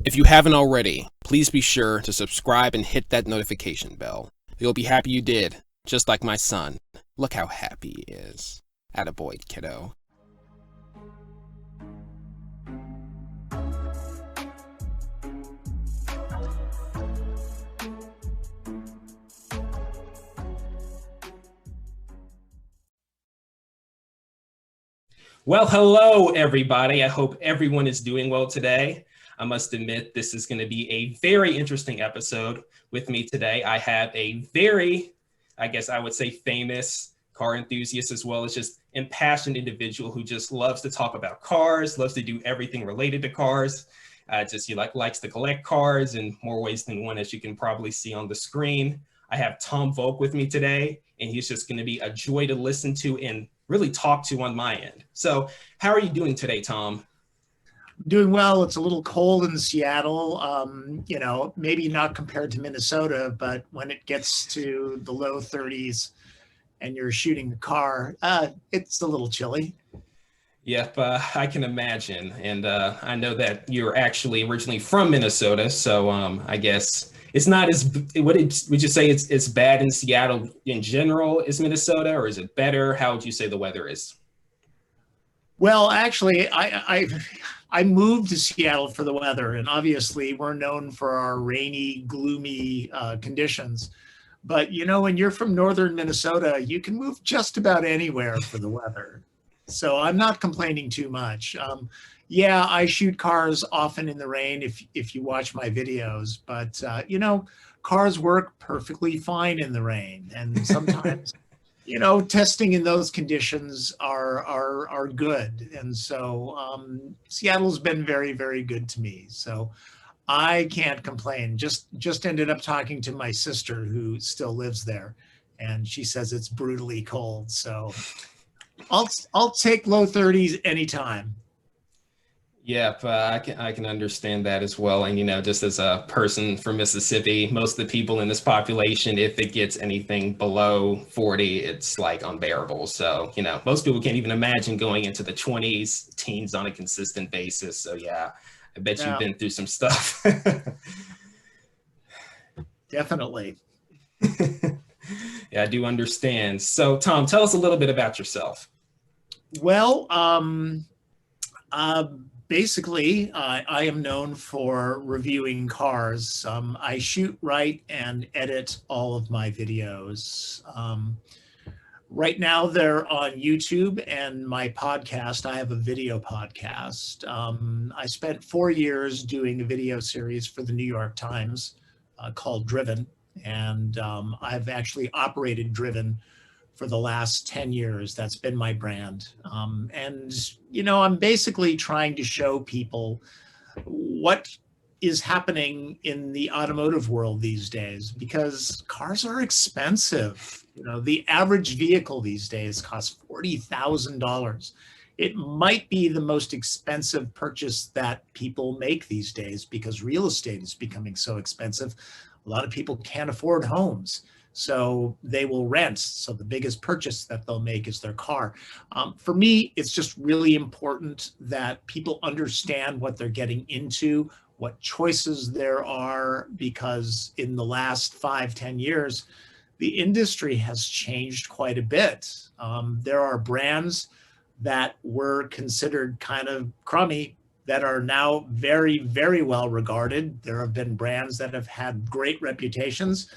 If you haven't already, please be sure to subscribe and hit that notification bell. You'll be happy you did, just like my son. Look how happy he is. Attaboy, kiddo. Well, hello, everybody. I hope everyone is doing well today. I must admit, this is going to be a very interesting episode. With me today, I have a very, I guess I would say, famous car enthusiast, as well as just impassioned individual who just loves to talk about cars, loves to do everything related to cars. Likes to collect cars in more ways than one, as you can probably see on the screen. I have Tom Voelk with me today, and he's just going to be a joy to listen to and really talk to on my end. So how are you doing today, Tom? Doing well. It's a little cold in Seattle, maybe not compared to Minnesota, but when it gets to the low 30s and you're shooting the car, it's a little chilly. Yep, I can imagine. And I know that you're actually originally from Minnesota, so I guess it's not as, would you say it's bad in Seattle in general as Minnesota, or is it better? How would you say the weather is? Well, actually, I moved to Seattle for the weather, and obviously we're known for our rainy, gloomy conditions. But when you're from northern Minnesota, you can move just about anywhere for the weather. So I'm not complaining too much. Yeah, I shoot cars often in the rain if you watch my videos, but cars work perfectly fine in the rain. And sometimes, testing in those conditions are good. And so Seattle's been very, very good to me. So I can't complain. Just ended up talking to my sister who still lives there, and she says it's brutally cold. So I'll take low 30s anytime. Yep, I can understand that as well. And just as a person from Mississippi, most of the people in this population, if it gets anything below 40, it's like unbearable. So most people can't even imagine going into the 20s, teens on a consistent basis. So yeah, I bet you've been through some stuff. Definitely. Yeah, I do understand. So Tom, tell us a little bit about yourself. Well, basically, I am known for reviewing cars. I shoot, write, and edit all of my videos. Right now, they're on YouTube and my podcast. I have a video podcast. I spent 4 years doing a video series for the New York Times called Driven. And I've actually operated Driven for the last 10 years. That's been my brand. I'm basically trying to show people what is happening in the automotive world these days, because cars are expensive. The average vehicle these days costs $40,000. It might be the most expensive purchase that people make these days because real estate is becoming so expensive. A lot of people can't afford homes, so they will rent. So the biggest purchase that they'll make is their car. For me, it's just really important that people understand what they're getting into, what choices there are, because in the last 5-10 years, the industry has changed quite a bit. There are brands that were considered kind of crummy that are now very, very well regarded. There have been brands that have had great reputations,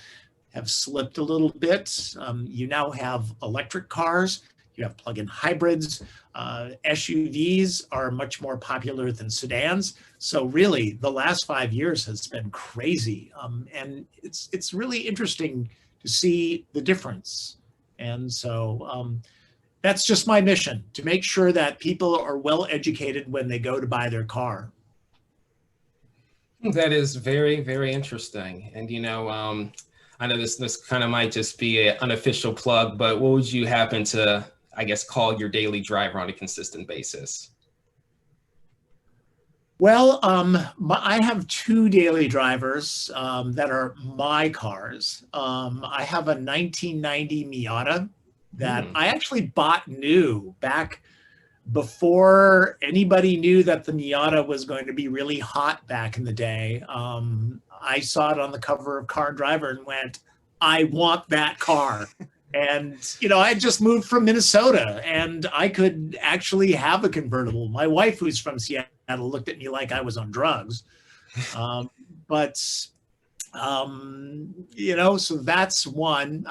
have slipped a little bit. You now have electric cars, you have plug-in hybrids, SUVs are much more popular than sedans. So really, the last 5 years has been crazy. And it's really interesting to see the difference. And so that's just my mission, to make sure that people are well educated when they go to buy their car. That is very, very interesting. And I know this kind of might just be an unofficial plug, but what would you happen to, I guess, call your daily driver on a consistent basis? Well, I have 2 daily drivers that are my cars. I have a 1990 Miata that I actually bought new back before anybody knew that the Miata was going to be really hot back in the day, I saw it on the cover of Car and Driver and went, I want that car. And, I had just moved from Minnesota and I could actually have a convertible. My wife, who's from Seattle, looked at me like I was on drugs. But so that's one.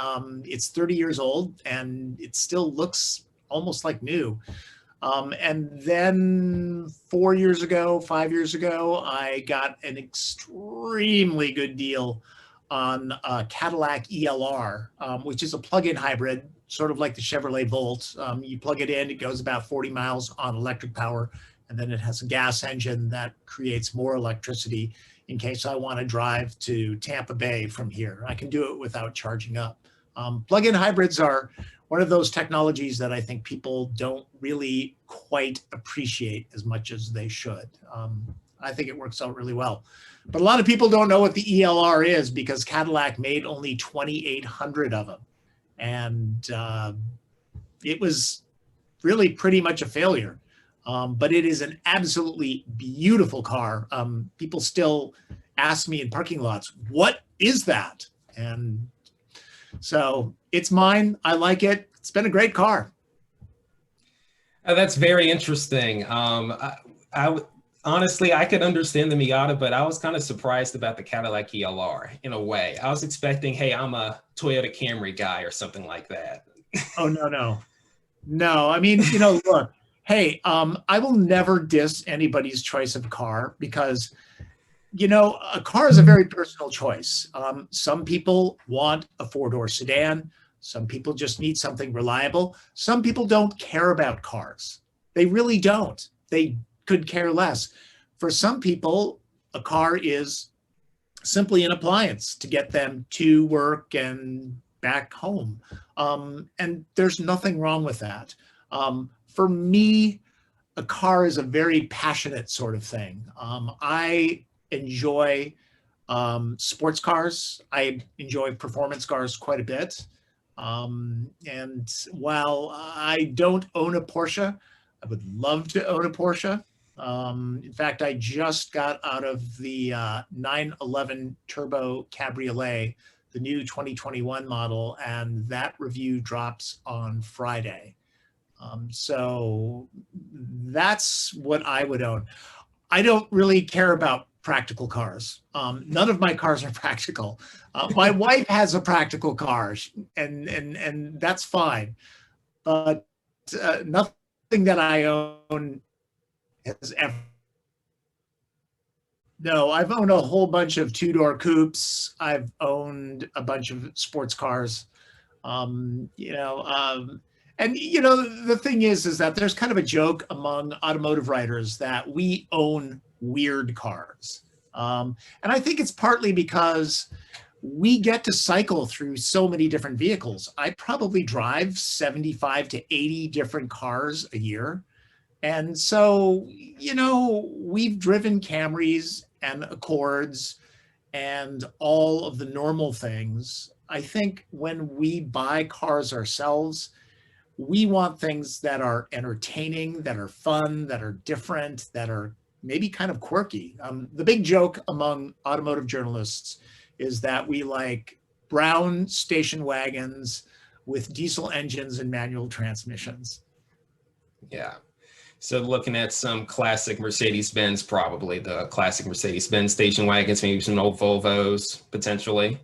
It's 30 years old and it still looks almost like new. And then 5 years ago, I got an extremely good deal on a Cadillac ELR, which is a plug-in hybrid, sort of like the Chevrolet Volt. You plug it in, it goes about 40 miles on electric power, and then it has a gas engine that creates more electricity in case I want to drive to Tampa Bay from here. I can do it without charging up. Plug-in hybrids are one of those technologies that I think people don't really quite appreciate as much as they should. I think it works out really well. But a lot of people don't know what the ELR is because Cadillac made only 2,800 of them. And it was really pretty much a failure. But it is an absolutely beautiful car. People still ask me in parking lots, what is that? And so it's mine. I like it. It's been a great car. That's very interesting. Honestly, I could understand the Miata, but I was kind of surprised about the Cadillac ELR in a way. I was expecting, hey, I'm a Toyota Camry guy or something like that. Oh, no. I mean, look, hey, I will never diss anybody's choice of car because, a car is a very personal choice. Some people want a four-door sedan. Some people just need something reliable. Some people don't care about cars. They really don't. They could care less. For some people, a car is simply an appliance to get them to work and back home. And there's nothing wrong with that. For me, a car is a very passionate sort of thing. I enjoy sports cars. I enjoy performance cars quite a bit. And while I don't own a Porsche, I would love to own a Porsche. In fact, I just got out of the 911 Turbo Cabriolet, the new 2021 model, and that review drops on Friday. So that's what I would own. I don't really care about practical cars. None of my cars are practical. My wife has a practical car, and that's fine. But nothing that I own has ever. No, I've owned a whole bunch of two-door coupes. I've owned a bunch of sports cars. And the thing is that there's kind of a joke among automotive writers that we own weird cars. And I think it's partly because we get to cycle through so many different vehicles. I probably drive 75 to 80 different cars a year. And so, we've driven Camrys and Accords and all of the normal things. I think when we buy cars ourselves, we want things that are entertaining, that are fun, that are different, that are maybe kind of quirky. The big joke among automotive journalists is that we like brown station wagons with diesel engines and manual transmissions. Yeah. So looking at some classic Mercedes-Benz, probably the classic Mercedes-Benz station wagons, maybe some old Volvos, potentially.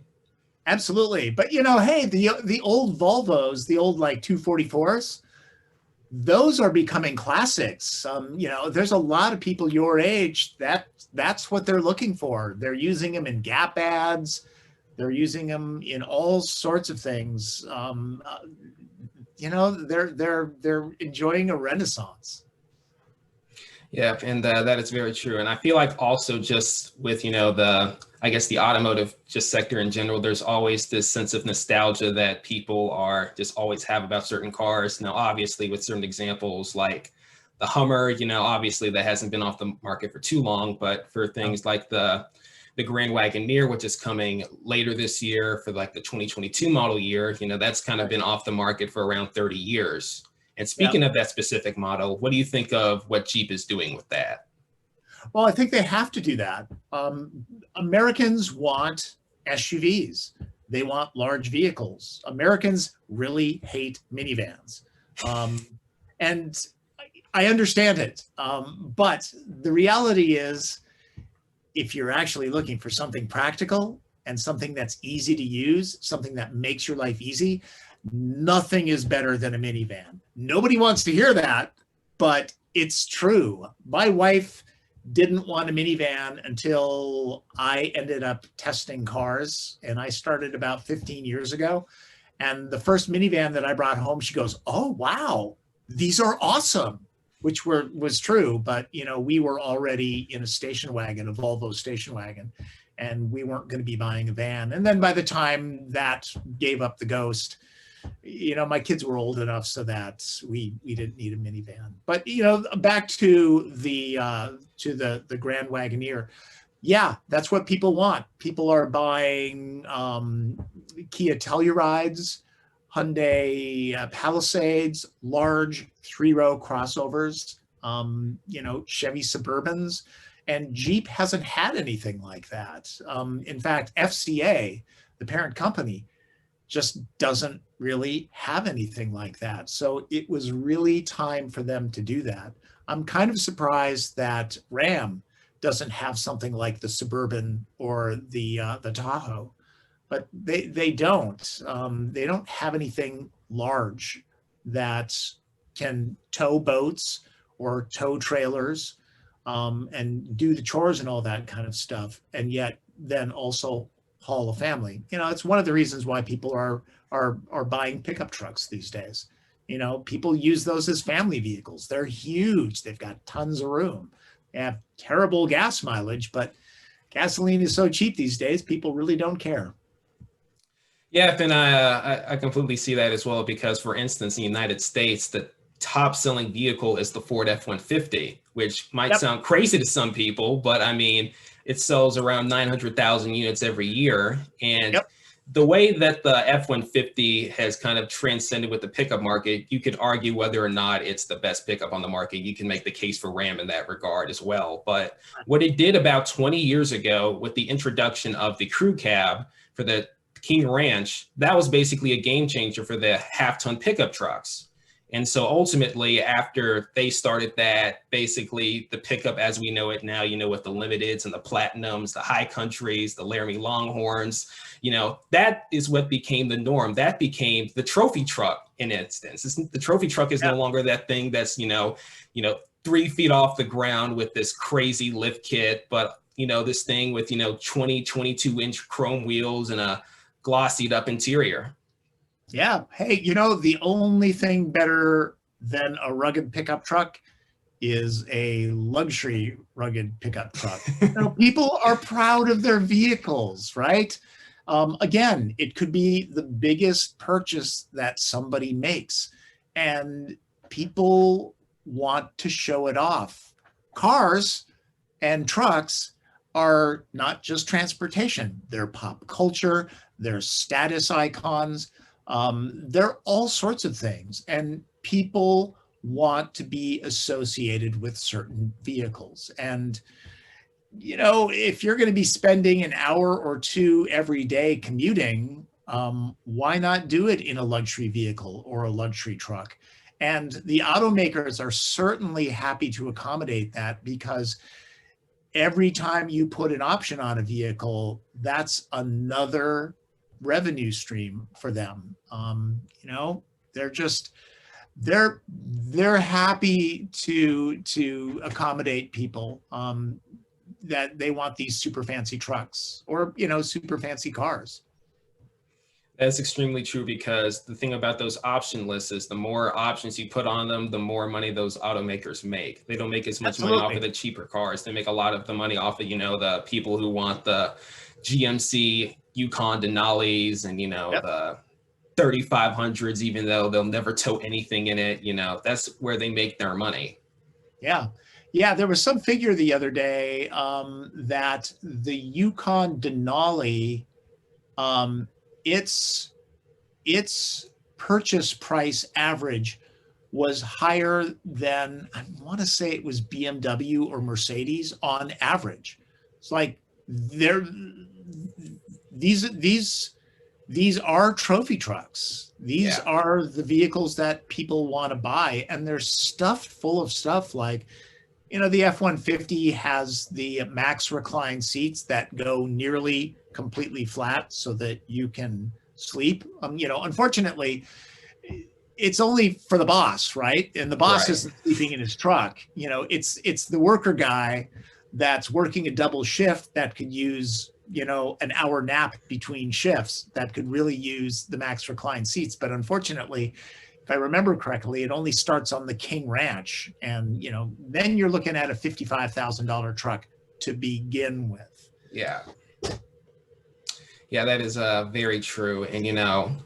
Absolutely. But, hey, the old Volvos, the old like 244s, those are becoming classics. There's a lot of people your age that's what they're looking for. They're using them in Gap ads. They're using them in all sorts of things. They're enjoying a renaissance. Yeah, and that is very true. And I feel like also just with, the automotive just sector in general, there's always this sense of nostalgia that people are just always have about certain cars. Now, obviously, with certain examples like the Hummer, obviously that hasn't been off the market for too long, but for things like the Grand Wagoneer, which is coming later this year for like the 2022 model year, that's kind of been off the market for around 30 years. And speaking of that specific model, what do you think of what Jeep is doing with that? Well, I think they have to do that. Americans want SUVs. They want large vehicles. Americans really hate minivans. And I understand it. But the reality is, if you're actually looking for something practical and something that's easy to use, something that makes your life easy, nothing is better than a minivan. Nobody wants to hear that, but it's true. My wife didn't want a minivan until I ended up testing cars, and I started about 15 years ago. And the first minivan that I brought home, she goes, "Oh, wow, these are awesome," which was true. But, we were already in a station wagon, a Volvo station wagon, and we weren't going to be buying a van. And then by the time that gave up the ghost, my kids were old enough so that we didn't need a minivan. But, back to the Grand Wagoneer. Yeah, that's what people want. People are buying Kia Tellurides, Hyundai Palisades, large 3-row crossovers, Chevy Suburbans, and Jeep hasn't had anything like that. In fact, FCA, the parent company, just doesn't really have anything like that. So it was really time for them to do that. I'm kind of surprised that Ram doesn't have something like the Suburban or the Tahoe, but they don't. They don't have anything large that can tow boats or tow trailers and do the chores and all that kind of stuff, and yet then also haul a family. It's one of the reasons why people are buying pickup trucks these days. People use those as family vehicles. They're huge. They've got tons of room. They have terrible gas mileage, but gasoline is so cheap these days, people really don't care. Yeah, and I completely see that as well, because, for instance, in the United States, the top selling vehicle is the Ford F-150, which might sound crazy to some people, but I mean, it sells around 900,000 units every year. And the way that the F-150 has kind of transcended with the pickup market, you could argue whether or not it's the best pickup on the market. You can make the case for Ram in that regard as well. But what it did about 20 years ago with the introduction of the crew cab for the King Ranch, that was basically a game changer for the half-ton pickup trucks. And so ultimately, after they started that, basically the pickup as we know it now, with the Limiteds and the Platinums, the High Countries, the Laramie Longhorns, that is what became the norm. That became the trophy truck in instance. The trophy truck is no longer that thing that's, 3 feet off the ground with this crazy lift kit, but, this thing with, 22-inch chrome wheels and a glossied up interior. Yeah. Hey, the only thing better than a rugged pickup truck is a luxury rugged pickup truck. People are proud of their vehicles, right? Again, it could be the biggest purchase that somebody makes, and people want to show it off. Cars and trucks are not just transportation. They're pop culture, they're status icons. They're all sorts of things, and people want to be associated with certain vehicles. And, if you're going to be spending an hour or two every day commuting, why not do it in a luxury vehicle or a luxury truck? And the automakers are certainly happy to accommodate that, because every time you put an option on a vehicle, that's another revenue stream for them. They're happy to accommodate people that they want these super fancy trucks or super fancy cars. That's extremely true, because the thing about those option lists is the more options you put on them, the more money those automakers make. They don't make as much money off of the cheaper cars. They make a lot of the money off of, the people who want the GMC Yukon Denali's and, the 3500s, even though they'll never tow anything in it. That's where they make their money. Yeah. There was some figure the other day that the Yukon Denali, its purchase price average was higher than, I want to say it was BMW or Mercedes on average. It's like these are trophy trucks. These are the vehicles that people want to buy, and they're stuffed full of stuff like, the F-150 has the max recline seats that go nearly completely flat so that you can sleep. Unfortunately, it's only for the boss, right? And the boss isn't sleeping in his truck. It's the worker guy that's working a double shift that could use, an hour nap between shifts that could really use the max recline seats. But unfortunately, if I remember correctly, it only starts on the King Ranch. And, then you're looking at a $55,000 truck to begin with. Yeah. Yeah, that is very true. And,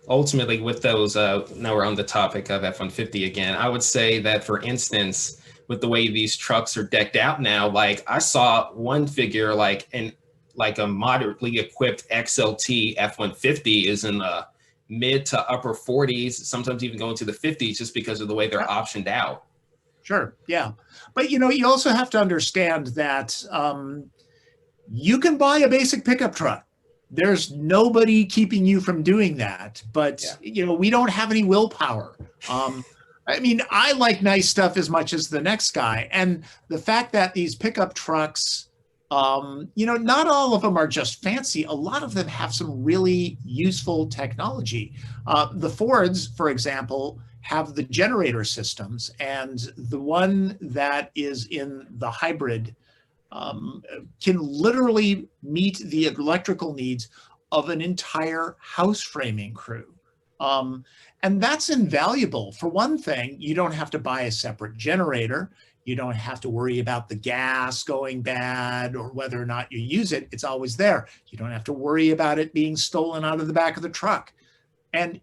ultimately with those, now we're on the topic of F-150 again, I would say that, for instance, with the way these trucks are decked out now, like I saw one figure, like a moderately equipped XLT F-150 is in the mid to upper 40s, sometimes even going to the 50s, just because of the way they're optioned out. Sure. Yeah. But, you also have to understand that you can buy a basic pickup truck. There's nobody keeping you from doing that. But, we don't have any willpower. I like nice stuff as much as the next guy. And the fact that these pickup trucks, not all of them are just fancy. A lot of them have some really useful technology. The Fords, for example, have the generator systems, and the one that is in the hybrid can literally meet the electrical needs of an entire house framing crew. And that's invaluable. For one thing, you don't have to buy a separate generator. You don't have to worry about the gas going bad or whether or not you use it. It's always there. You don't have to worry about it being stolen out of the back of the truck. And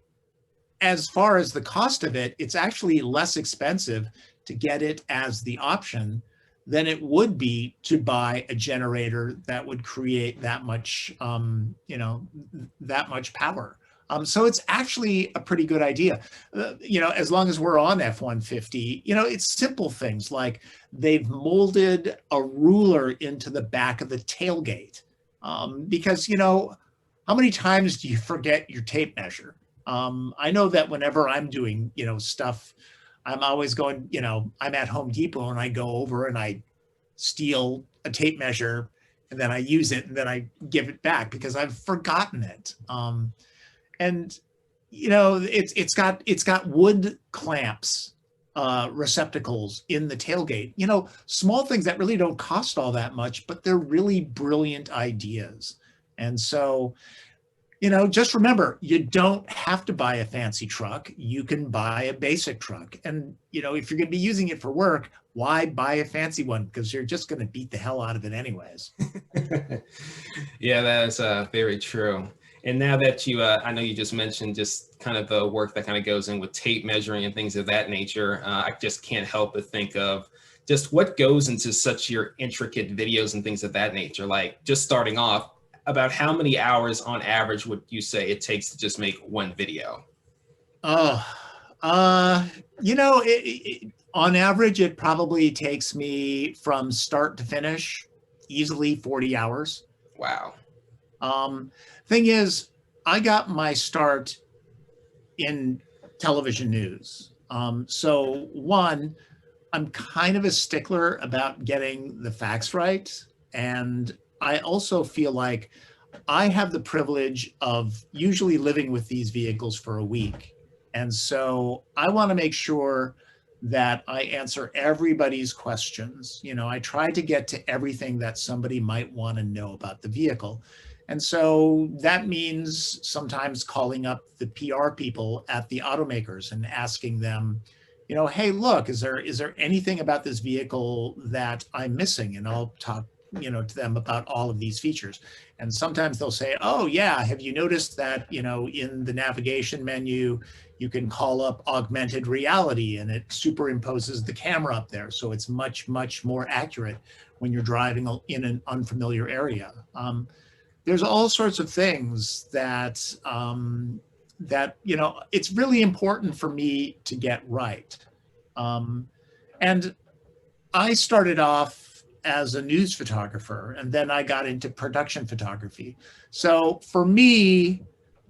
as far as the cost of it, it's actually less expensive to get it as the option than it would be to buy a generator that would create that much, that much power. So it's actually a pretty good idea, as long as we're on F-150, it's simple things like they've molded a ruler into the back of the tailgate because, how many times do you forget your tape measure? I know that whenever I'm doing, stuff, I'm always going, I'm at Home Depot and I go over and I steal a tape measure and then I use it and then I give it back because I've forgotten it. And it's got wood clamps, receptacles in the tailgate. Small things that really don't cost all that much, but they're really brilliant ideas. And so, just remember, you don't have to buy a fancy truck. You can buy a basic truck. And if you're going to be using it for work, why buy a fancy one? Because you're just going to beat the hell out of it anyways. Yeah, that's very true. And now that I know you just mentioned just kind of the work that kind of goes in with tape measuring and things of that nature, I just can't help but think of just what goes into such your intricate videos and things of that nature. Like, just starting off, about how many hours on average would you say it takes to just make one video? On average, it probably takes me from start to finish easily 40 hours. Wow. Thing is, I got my start in television news. So one, I'm kind of a stickler about getting the facts right. And I also feel like I have the privilege of usually living with these vehicles for a week. And so I want to make sure that I answer everybody's questions. I try to get to everything that somebody might want to know about the vehicle. And so that means sometimes calling up the PR people at the automakers and asking them, hey, look, is there anything about this vehicle that I'm missing? And I'll talk, to them about all of these features. And sometimes they'll say, oh yeah, have you noticed that, in the navigation menu, you can call up augmented reality and it superimposes the camera up there. So it's much, much more accurate when you're driving in an unfamiliar area. There's all sorts of things that it's really important for me to get right. And I started off as a news photographer, and then I got into production photography. So for me,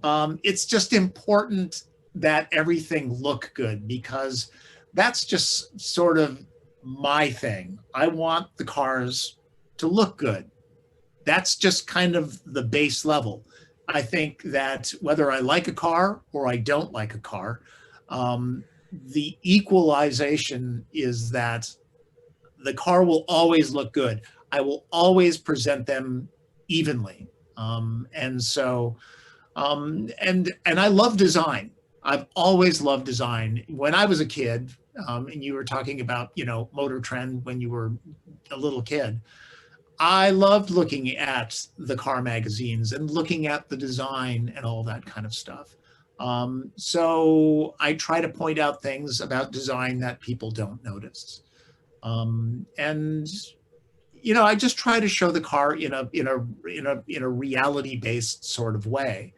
it's just important that everything look good, because that's just sort of my thing. I want the cars to look good. That's just kind of the base level. I think that whether I like a car or I don't like a car, the equalization is that the car will always look good. I will always present them evenly. And so, and I love design. I've always loved design. When I was a kid, and you were talking about, Motor Trend when you were a little kid, I loved looking at the car magazines and looking at the design and all that kind of stuff. So I try to point out things about design that people don't notice. And I just try to show the car in a reality-based sort of way.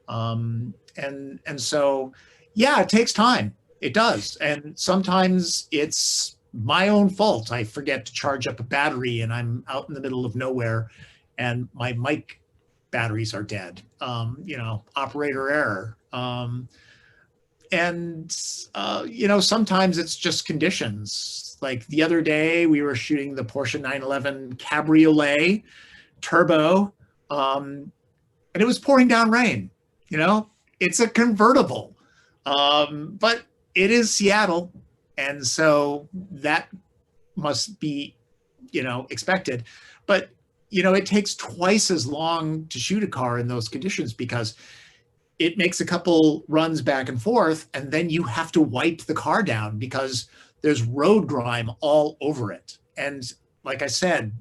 And so, yeah, it takes time. It does. And sometimes it's my own fault. I forget to charge up a battery and I'm out in the middle of nowhere and my mic batteries are dead. Operator error. Sometimes it's just conditions. Like the other day, we were shooting the Porsche 911 Cabriolet turbo, and it was pouring down rain. It's a convertible, but it is Seattle, and so that must be, expected. But it takes twice as long to shoot a car in those conditions because it makes a couple runs back and forth, and then you have to wipe the car down because there's road grime all over it. And like I said,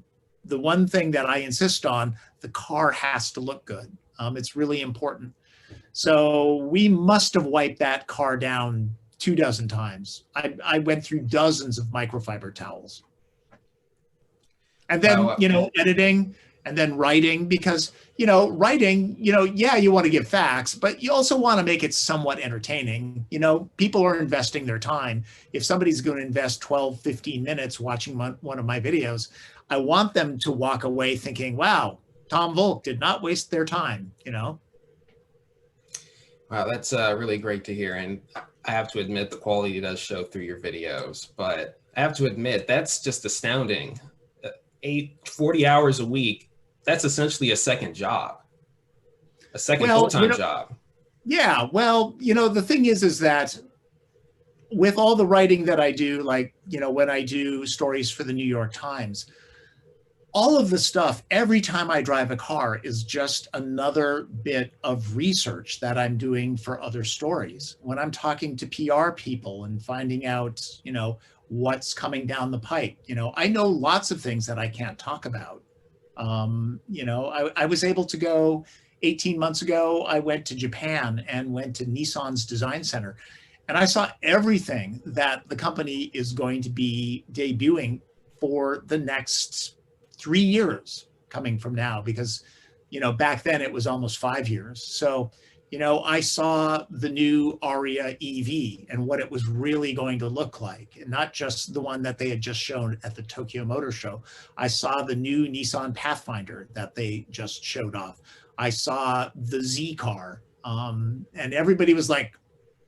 the one thing that I insist on, the car has to look good. It's really important. So we must have wiped that car down 24 times. I went through dozens of microfiber towels. And then, editing and then writing, because, writing, yeah, you want to give facts, but you also want to make it somewhat entertaining. People are investing their time. If somebody's going to invest 12, 15 minutes watching one of my videos, I want them to walk away thinking, wow, Tom Voelk did not waste their time, Wow, that's really great to hear. And I have to admit, the quality does show through your videos, but I have to admit, that's just astounding. 40 hours a week, that's essentially a second job, a second full-time job. Yeah, well, the thing is that with all the writing that I do, like, when I do stories for the New York Times, all of the stuff, every time I drive a car is just another bit of research that I'm doing for other stories. When I'm talking to PR people and finding out, what's coming down the pipe, I know lots of things that I can't talk about. I was able to go 18 months ago. I went to Japan and went to Nissan's design center, and I saw everything that the company is going to be debuting for the next 3 years coming from now, because, back then it was almost 5 years. So, I saw the new Aria EV and what it was really going to look like, and not just the one that they had just shown at the Tokyo Motor Show. I saw the new Nissan Pathfinder that they just showed off. I saw the Z car, and everybody was like,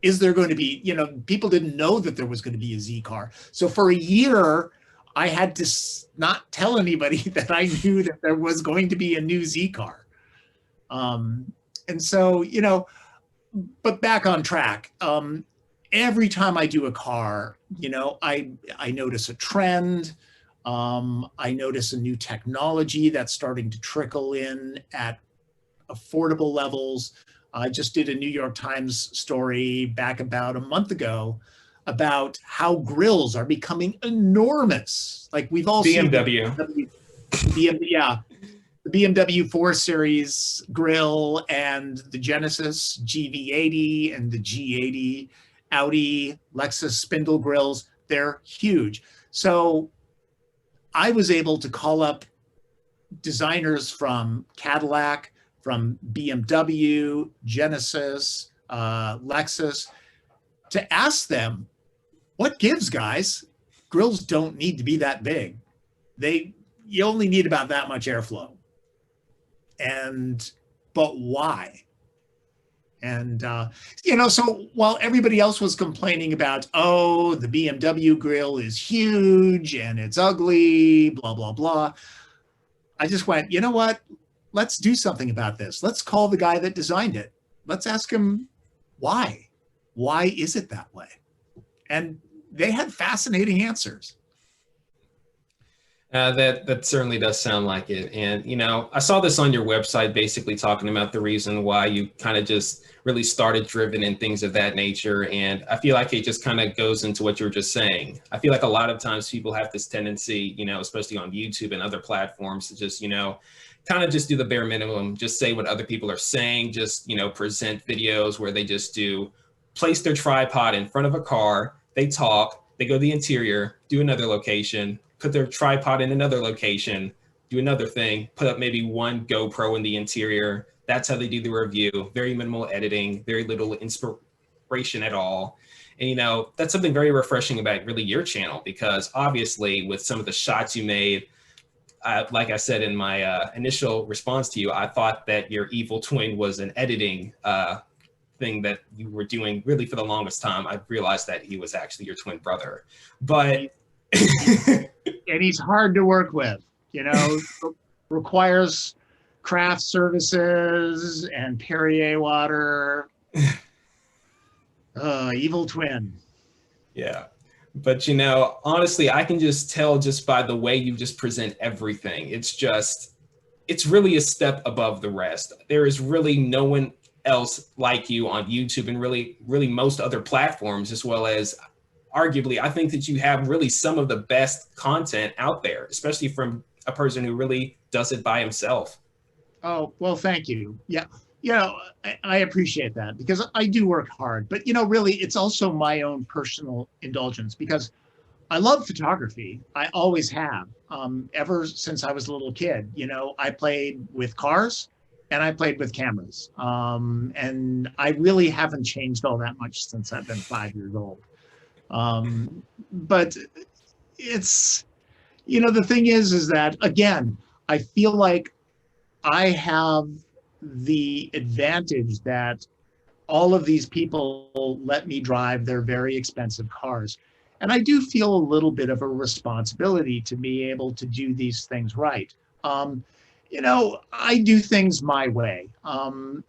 is there going to be, people didn't know that there was going to be a Z car. So for a year, I had to not tell anybody that I knew that there was going to be a new Z car. And so, but back on track, every time I do a car, I notice a trend. I notice a new technology that's starting to trickle in at affordable levels. I just did a New York Times story back about a month ago about how grills are becoming enormous. Like we've all seen BMW, yeah, the BMW 4 Series grill and the Genesis GV80 and the G80, Audi, Lexus spindle grills. They're huge. So I was able to call up designers from Cadillac, from BMW, Genesis, Lexus, to ask them, what gives, guys? Grills don't need to be that big. You only need about that much airflow. But why? And, so while everybody else was complaining about, oh, the BMW grill is huge and it's ugly, blah, blah, blah, I just went, you know what? Let's do something about this. Let's call the guy that designed it. Let's ask him why. Why is it that way? And they had fascinating answers. That certainly does sound like it. And, I saw this on your website, basically talking about the reason why you kind of just really started Driven and things of that nature. And I feel like it just kind of goes into what you were just saying. I feel like a lot of times people have this tendency, especially on YouTube and other platforms, to just, kind of just do the bare minimum, just say what other people are saying, just, present videos where they just place their tripod in front of a car, they talk, they go to the interior, do another location, put their tripod in another location, do another thing, put up maybe one GoPro in the interior. That's how they do the review. Very minimal editing, very little inspiration at all. And, that's something very refreshing about really your channel, because obviously with some of the shots you made, like I said in my initial response to you, I thought that your evil twin was an editing thing that you were doing really for the longest time. I realized that he was actually your twin brother. But and he's hard to work with, requires craft services and Perrier water. Evil twin. Yeah. But, honestly, I can just tell just by the way you just present everything. It's really a step above the rest. There is really no one else like you on YouTube and really, really most other platforms, as well as arguably, I think that you have really some of the best content out there, especially from a person who really does it by himself. Oh, well, thank you. Yeah. I appreciate that, because I do work hard, but really it's also my own personal indulgence, because I love photography. I always have, ever since I was a little kid. I played with cars and I played with cameras. And I really haven't changed all that much since I've been 5 years old. But it's, the thing is that, again, I feel like I have the advantage that all of these people let me drive their very expensive cars. And I do feel a little bit of a responsibility to be able to do these things right. I do things my way.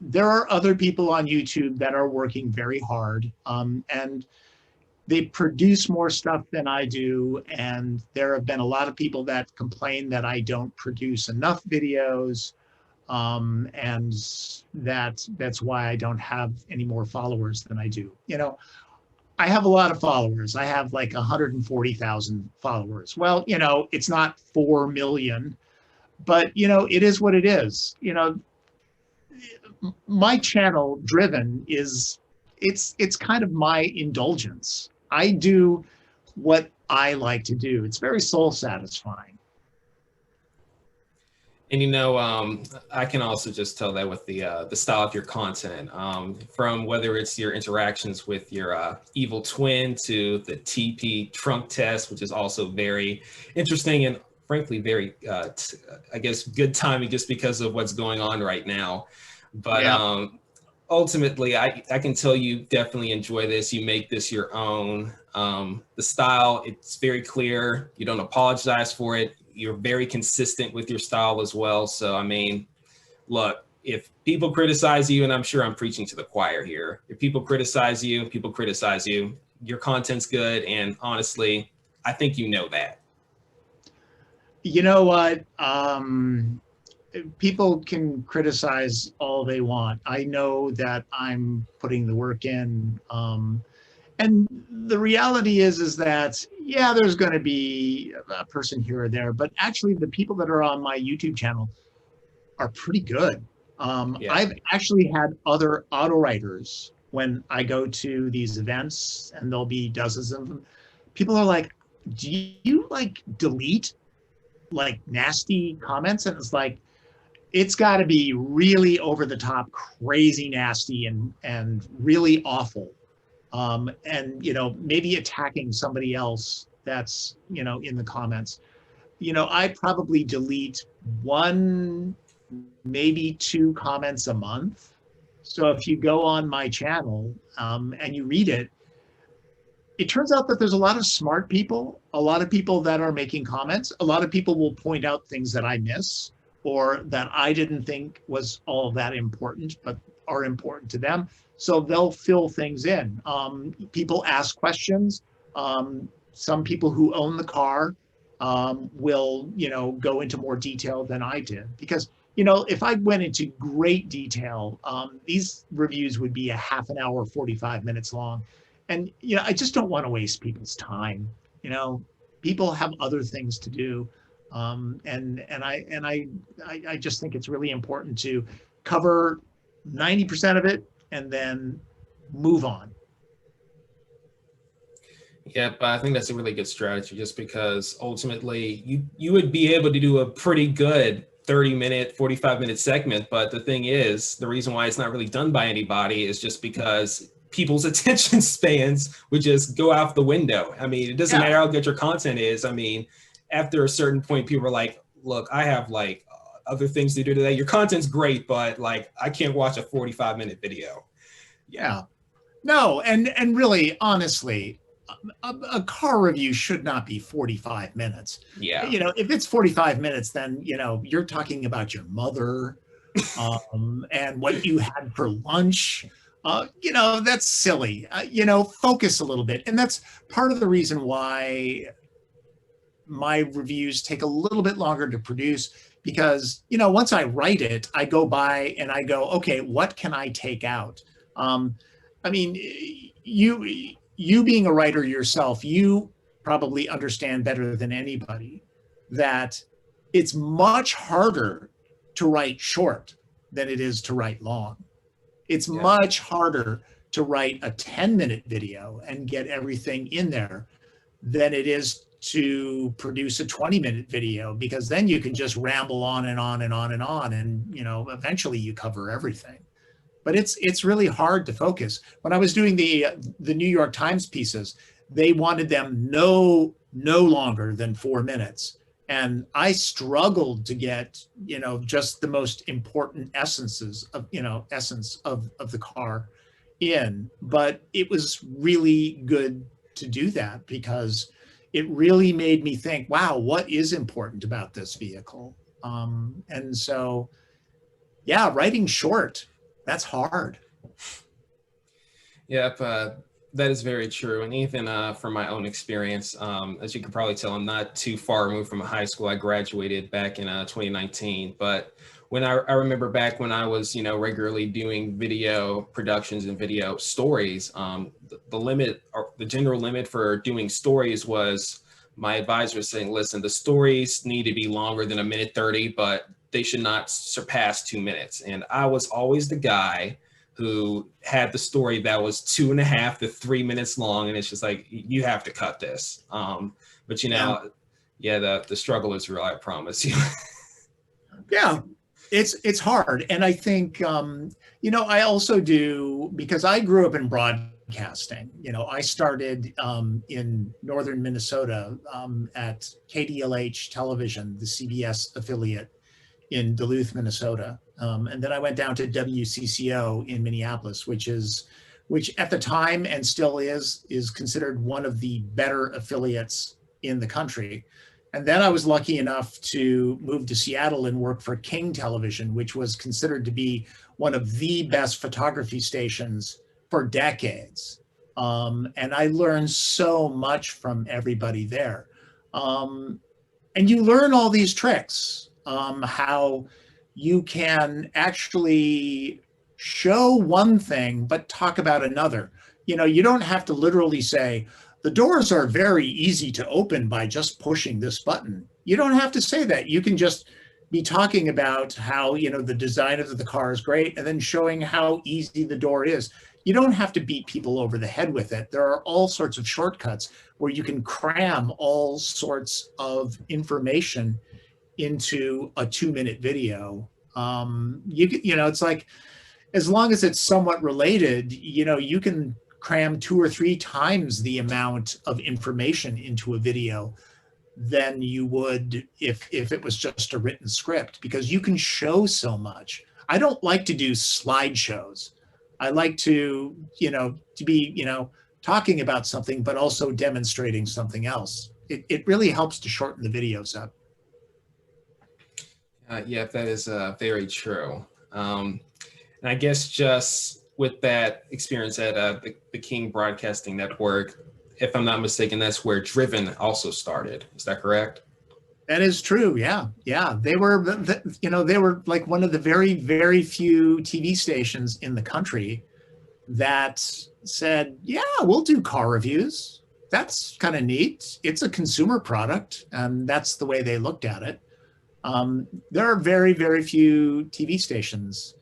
There are other people on YouTube that are working very hard, and they produce more stuff than I do. And there have been a lot of people that complain that I don't produce enough videos. And that's why I don't have any more followers than I do. I have a lot of followers. I have like 140,000 followers. Well, it's not 4 million, but it is what it is. My channel, Driven, it's kind of my indulgence. I do what I like to do. It's very soul satisfying. And I can also just tell that with the style of your content, from whether it's your interactions with your evil twin to the TP trunk test, which is also very interesting and frankly very, I guess, good timing just because of what's going on right now. But yeah. Ultimately, I can tell you definitely enjoy this. You make this your own. The style, it's very clear. You don't apologize for it. You're very consistent with your style as well. So, I mean, look, if people criticize you, and I'm sure I'm preaching to the choir here, if people criticize you, your content's good. And honestly, I think you know that. You know what? People can criticize all they want. I know that I'm putting the work in. And the reality is that, yeah, there's going to be a person here or there, but actually the people that are on my YouTube channel are pretty good. Yeah. I've actually had other auto writers when I go to these events, and there'll be dozens of them. People are like, do you like delete like nasty comments? And it's like, it's got to be really over the top, crazy nasty and really awful. and, maybe attacking somebody else that's, in the comments. I probably delete one, maybe two comments a month. So if you go on my channel and you read it, it turns out that there's a lot of smart people, a lot of people that are making comments. A lot of people will point out things that I miss or that I didn't think was all that important, but are important to them. So they'll fill things in. People ask questions. Some people who own the car will, go into more detail than I did. Because, if I went into great detail, these reviews would be a half an hour, 45 minutes long. And, I just don't want to waste people's time. People have other things to do. I just think it's really important to cover 90% of it and then move on. Yeah, but I think that's a really good strategy, just because ultimately you would be able to do a pretty good 30-minute, 45-minute segment. But the thing is, the reason why it's not really done by anybody is just because people's attention spans would just go out the window. I mean, it doesn't matter how good your content is. I mean, after a certain point, people are like, look, I have like other things to do today. Your content's great, but like, I can't watch a 45-minute video. Yeah. No, and really, honestly, a car review should not be 45 minutes. Yeah. If it's 45 minutes, then, you're talking about your mother and what you had for lunch. That's silly. Focus a little bit. And that's part of the reason why my reviews take a little bit longer to produce, because, once I write it, I go by and I go, okay, what can I take out? I mean, you being a writer yourself, you probably understand better than anybody that it's much harder to write short than it is to write long. It's much harder to write a 10-minute video and get everything in there than it is to produce a 20-minute video, because then you can just ramble on and on and on and on, and eventually you cover everything. But it's really hard to focus. When I was doing the New York Times pieces, they wanted them no longer than 4 minutes. And I struggled to get, just the most important essence of the car in. But it was really good to do that, because it really made me think, wow, what is important about this vehicle? And so, yeah, writing short, that's hard. Yep, that is very true. And even from my own experience, as you can probably tell, I'm not too far removed from high school. I graduated back in 2019. But when I remember back when I was, regularly doing video productions and video stories, the limit, or the general limit for doing stories was, my advisor was saying, listen, the stories need to be longer than 1:30, but they should not surpass 2 minutes. And I was always the guy who had the story that was 2.5 to 3 minutes long. And it's just like, you have to cut this. But the struggle is real, I promise you. Yeah, it's hard. And I think, I also do, because I grew up in broadcasting. I started in northern Minnesota at KDLH Television, the CBS affiliate in Duluth, Minnesota. And then I went down to WCCO in Minneapolis, which at the time and still is considered one of the better affiliates in the country. And then I was lucky enough to move to Seattle and work for King Television, which was considered to be one of the best photography stations for decades. And I learned so much from everybody there. And you learn all these tricks. How you can actually show one thing, but talk about another. You don't have to literally say, the doors are very easy to open by just pushing this button. You don't have to say that. You can just be talking about how, the design of the car is great, and then showing how easy the door is. You don't have to beat people over the head with it. There are all sorts of shortcuts where you can cram all sorts of information into a 2-minute video. It's like, as long as it's somewhat related, you can cram 2 or 3 times the amount of information into a video than you would if it was just a written script, because you can show so much. I don't like to do slideshows. I like to, to be, talking about something, but also demonstrating something else. It really helps to shorten the videos up. Yeah, that is very true. And I guess just with that experience at the King Broadcasting Network, if I'm not mistaken, that's where Driven also started. Is that correct? That is true. Yeah. Yeah. They were, they were like one of the very, very few TV stations in the country that said, yeah, we'll do car reviews. That's kind of neat. It's a consumer product. And that's the way they looked at it. There are very, very few TV stations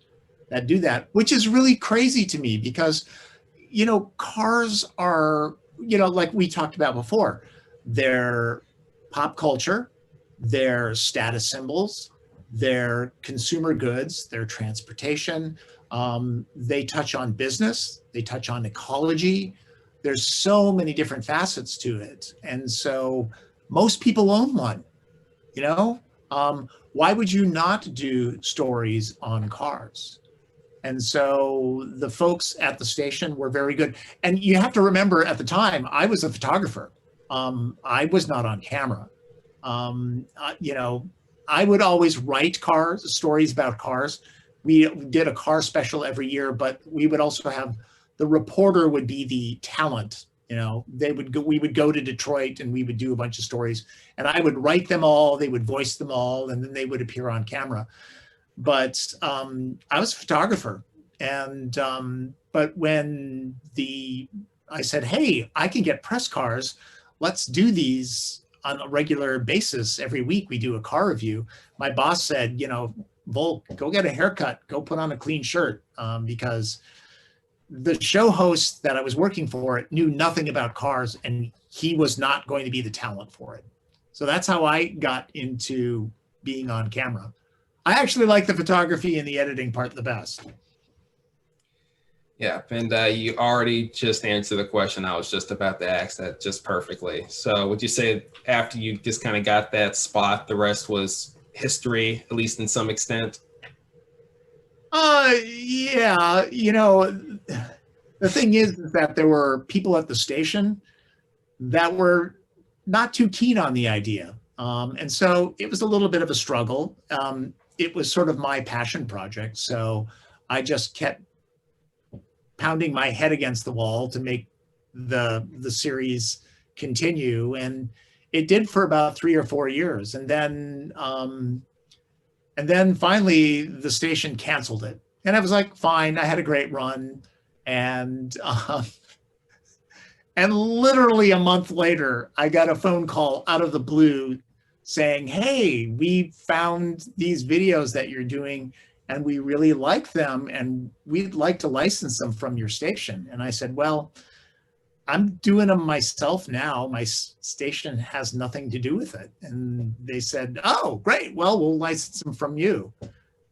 that do that, which is really crazy to me because, cars are, like we talked about before, they're pop culture, they're status symbols, they're consumer goods, they're transportation. They touch on business, they touch on ecology. There's so many different facets to it. And so most people own one, why would you not do stories on cars? And so the folks at the station were very good. And you have to remember at the time, I was a photographer. I was not on camera. I would always write stories about cars. We did a car special every year, but we would also have, the reporter would be the talent. We would go to Detroit and we would do a bunch of stories, and I would write them all, they would voice them all, and then they would appear on camera. But I was a photographer, and but when I said, hey, I can get press cars, let's do these on a regular basis. Every week we do a car review. My boss said, Voelk, go get a haircut, go put on a clean shirt, because the show host that I was working for knew nothing about cars, and he was not going to be the talent for it. So that's how I got into being on camera. I actually like the photography and the editing part the best. Yeah, and you already just answered the question I was just about to ask that just perfectly. So would you say after you just kind of got that spot, the rest was history, at least in some extent? Yeah, the thing is that there were people at the station that were not too keen on the idea. And so it was a little bit of a struggle. It was sort of my passion project. So I just kept pounding my head against the wall to make the series continue. And it did for about 3 or 4 years. And then finally the station canceled it. And I was like, fine, I had a great run. And literally a month later, I got a phone call out of the blue saying, hey, we found these videos that you're doing and we really like them and we'd like to license them from your station. And I said, well, I'm doing them myself now. My station has nothing to do with it. And they said, oh, great. Well, we'll license them from you.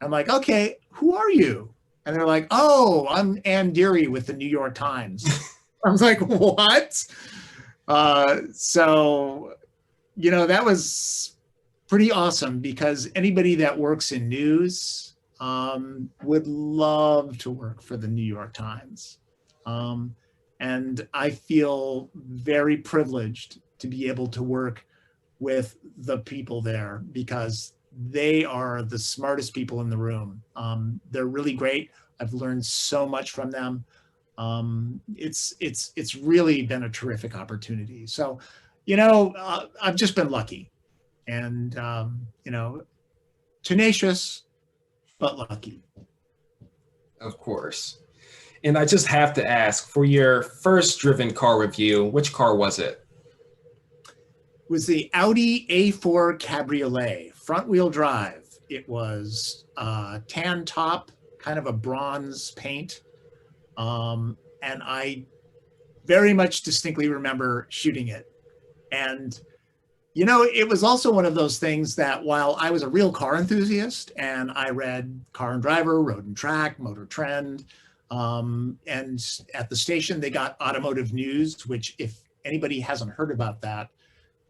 I'm like, okay, who are you? And they're like, oh, I'm Ann Deary with the New York Times. I was like, what? So, that was pretty awesome because anybody that works in news would love to work for the New York Times. And I feel very privileged to be able to work with the people there because they are the smartest people in the room. They're really great. I've learned so much from them. It's really been a terrific opportunity. So, I've just been lucky and, tenacious, but lucky. Of course. And I just have to ask, for your first driven car review, which car was it? It was the Audi A4 Cabriolet, front wheel drive. It was tan top, kind of a bronze paint. And I very much distinctly remember shooting it. And, it was also one of those things that while I was a real car enthusiast and I read Car and Driver, Road and Track, Motor Trend, And at the station, they got Automotive News, which if anybody hasn't heard about that,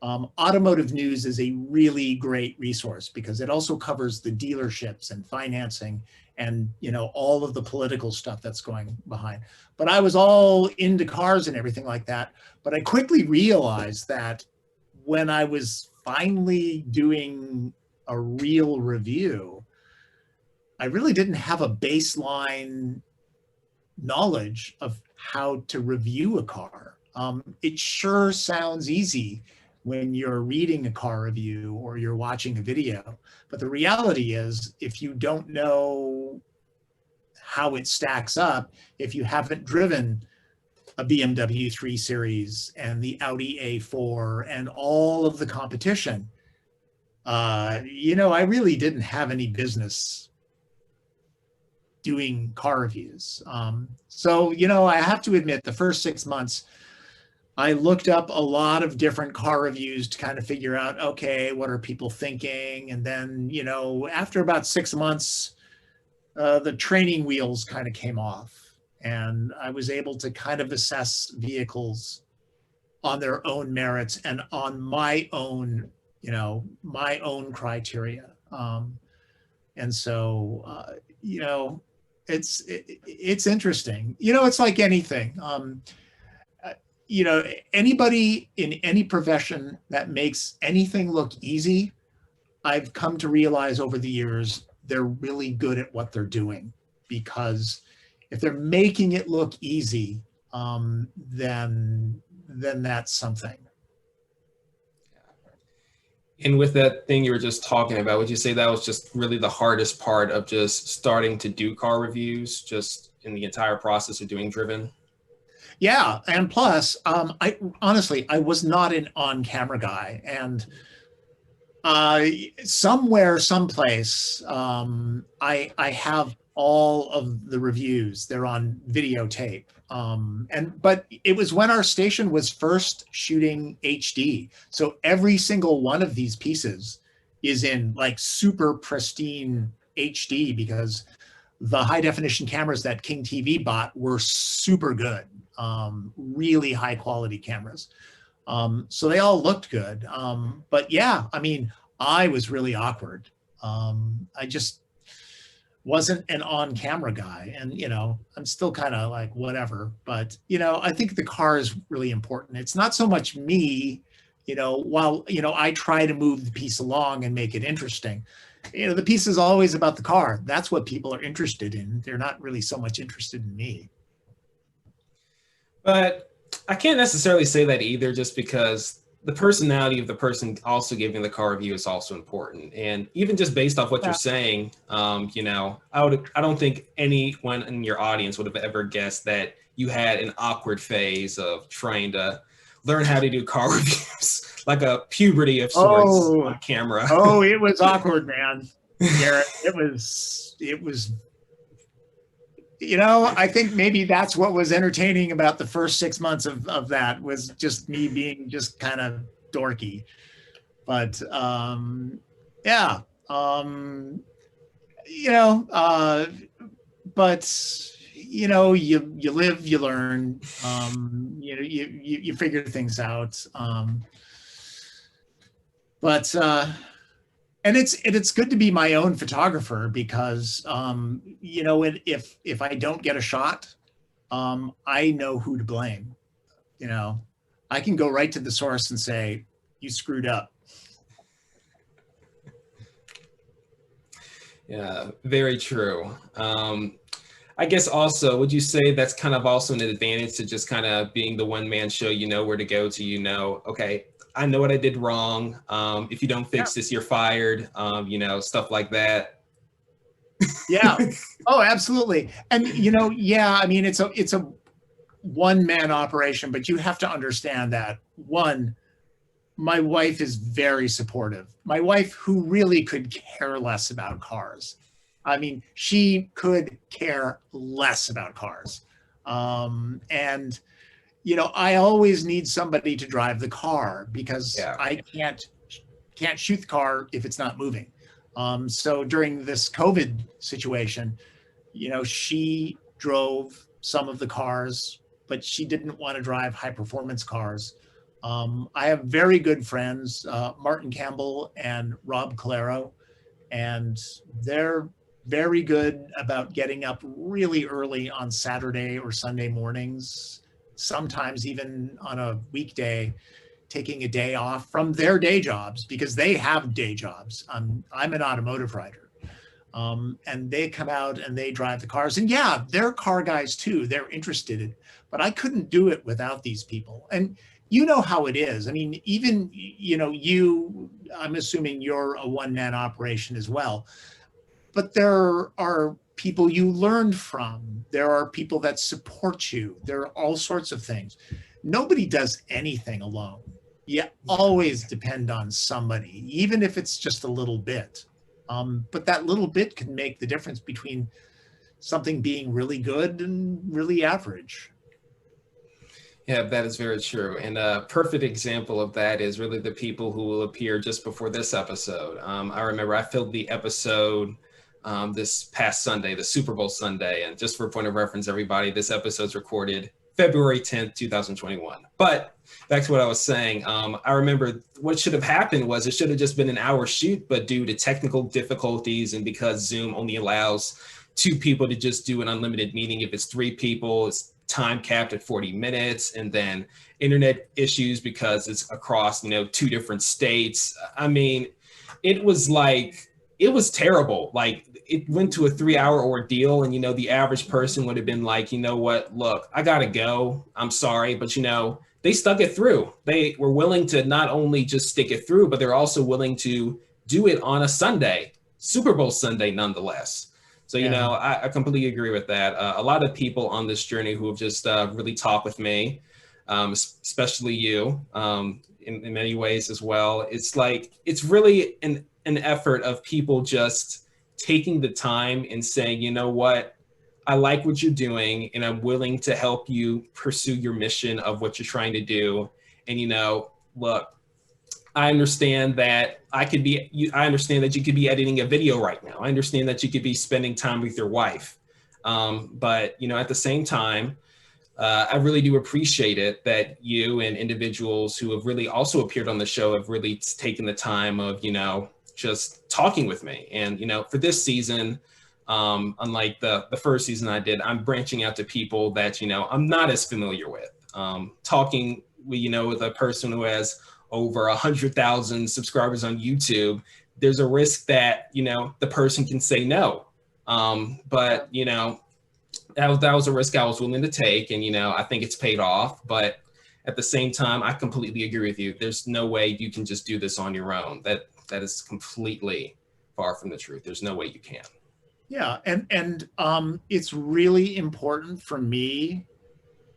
Automotive News is a really great resource because it also covers the dealerships and financing and, you know, all of the political stuff that's going behind. But I was all into cars and everything like that. But I quickly realized that when I was finally doing a real review, I really didn't have a baseline knowledge of how to review a car. It sure sounds easy when you're reading a car review or you're watching a video, but the reality is if you don't know how it stacks up, if you haven't driven a BMW 3 Series and the Audi A4 and all of the competition, you know, I really didn't have any business doing car reviews. So, you know, I have to admit the first 6 months, I looked up a lot of different car reviews to kind of figure out, okay, what are people thinking? And then, you know, after about 6 months, the training wheels kind of came off and I was able to kind of assess vehicles on their own merits and on my own, you know, my own criteria. And so, you know, it's interesting. You know, it's like anything. You know, anybody in any profession that makes anything look easy, I've come to realize over the years, they're really good at what they're doing, because if they're making it look easy, then that's something. And with that thing you were just talking about, would you say that was just really the hardest part of just starting to do car reviews, just in the entire process of doing driven? Yeah, and plus, I honestly, I was not an on-camera guy, and somewhere, someplace, I have all of the reviews. They're on videotape, but it was when our station was first shooting HD, so every single one of these pieces is in like super pristine HD because the high definition cameras that King TV bought were super good. Really high quality cameras. So they all looked good. But yeah, I mean, I was really awkward. I just wasn't an on-camera guy. And, you know, I'm still kind of like, whatever. But, you know, I think the car is really important. It's not so much me, you know, while, you know, I try to move the piece along and make it interesting. You know, the piece is always about the car. That's what people are interested in. They're not really so much interested in me. But I can't necessarily say that either, just because the personality of the person also giving the car review is also important. And even just based off what you're saying, you know, I don't think anyone in your audience would have ever guessed that you had an awkward phase of trying to learn how to do car reviews, like a puberty of sorts on camera. Oh, it was awkward, man. Garret, it was, you know, I think maybe that's what was entertaining about the first 6 months of that, was just me being just kind of dorky. But yeah, you know, but you know, you live, you learn, you know, you figure things out. But and it's good to be my own photographer because, you know, if I don't get a shot, I know who to blame. You know, I can go right to the source and say, you screwed up. Yeah, very true. I guess also, would you say that's kind of also an advantage to just kind of being the one-man show? You know where to go to, you know, okay, I know what I did wrong. If you don't fix this, you're fired. You know, stuff like that. Yeah. Oh, absolutely. And you know, yeah, I mean, it's a one-man operation, but you have to understand that, one, my wife is very supportive. My wife, who really could care less about cars. I mean, she could care less about cars. And you know, I always need somebody to drive the car because I can't shoot the car if it's not moving. So during this COVID situation, you know, she drove some of the cars, but she didn't want to drive high performance cars. I have very good friends, Martin Campbell and Rob Calero, and they're very good about getting up really early on Saturday or Sunday mornings, sometimes even on a weekday, taking a day off from their day jobs because they have day jobs. I'm an automotive writer. And they come out and they drive the cars. And yeah, they're car guys too. They're interested in, but I couldn't do it without these people. And you know how it is. I mean, even, I'm assuming you're a one-man operation as well, but there are people you learned from. There are people that support you. There are all sorts of things. Nobody does anything alone. You always depend on somebody, even if it's just a little bit. But that little bit can make the difference between something being really good and really average. Yeah, that is very true. And a perfect example of that is really the people who will appear just before this episode. I remember I filmed the episode this past Sunday, the Super Bowl Sunday. And just for point of reference, everybody, this episode's recorded February 10th, 2021. But back to what I was saying, I remember what should have happened was it should have just been an hour shoot, but due to technical difficulties and because Zoom only allows 2 people to just do an unlimited meeting, if it's 3 people, it's time capped at 40 minutes, and then internet issues because it's across, 2 different states. I mean, it was terrible. Like, it went to a 3-hour ordeal, and the average person would have been like, you know what, look, I gotta go, I'm sorry, but they stuck it through. They were willing to not only just stick it through, but they're also willing to do it on a Sunday, Super Bowl Sunday nonetheless. So, I completely agree with that. A lot of people on this journey who have just really talked with me, especially you, in many ways as well. It's like, it's really an effort of people just taking the time and saying, you know what, I like what you're doing and I'm willing to help you pursue your mission of what you're trying to do. And, look, I understand that I understand that you could be editing a video right now. I understand that you could be spending time with your wife. But, at the same time, I really do appreciate it that you and individuals who have really also appeared on the show have really taken the time of, just talking with me. And, for this season, unlike the first season I did, I'm branching out to people that, I'm not as familiar with. Talking with a person who has over 100,000 subscribers on YouTube, there's a risk that, the person can say no. But, that was a risk I was willing to take. And, I think it's paid off. But at the same time, I completely agree with you. There's no way you can just do this on your own. That is completely far from the truth. There's no way you can. Yeah, and it's really important for me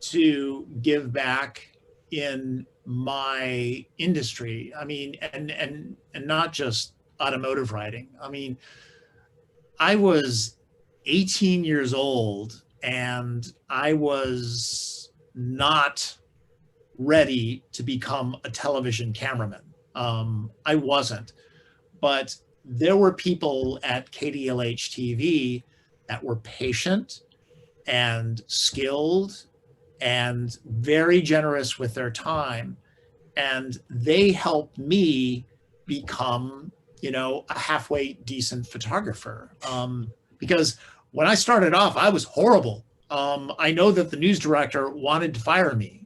to give back in my industry. I mean, and not just automotive writing. I mean, I was 18 years old and I was not ready to become a television cameraman. I wasn't, but there were people at KDLH TV that were patient and skilled and very generous with their time. And they helped me become, a halfway decent photographer. Because when I started off, I was horrible. I know that the news director wanted to fire me.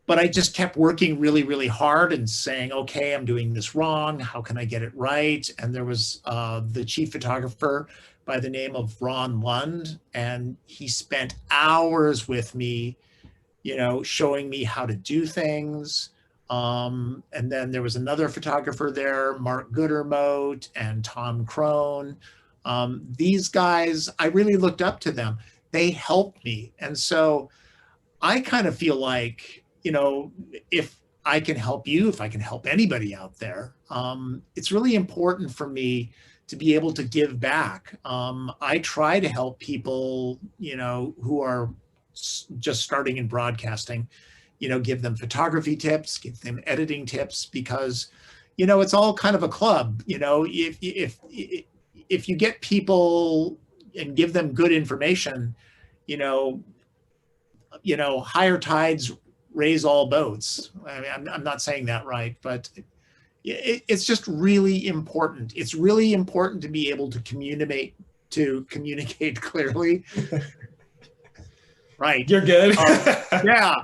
But I just kept working really, really hard and saying, okay, I'm doing this wrong. How can I get it right? And there was the chief photographer by the name of Ron Lund, and he spent hours with me, showing me how to do things. And then there was another photographer there, Mark Goodermote and Tom Crone. These guys, I really looked up to them. They helped me. And so I kind of feel like, if I can help you, if I can help anybody out there, it's really important for me to be able to give back. I try to help people, who are just starting in broadcasting, give them photography tips, give them editing tips, because, it's all kind of a club. If you get people and give them good information, you know, higher tides raise all boats. I mean, I'm not saying that right, but it's just really important. It's really important to be able to communicate clearly. Right. You're good. Yeah.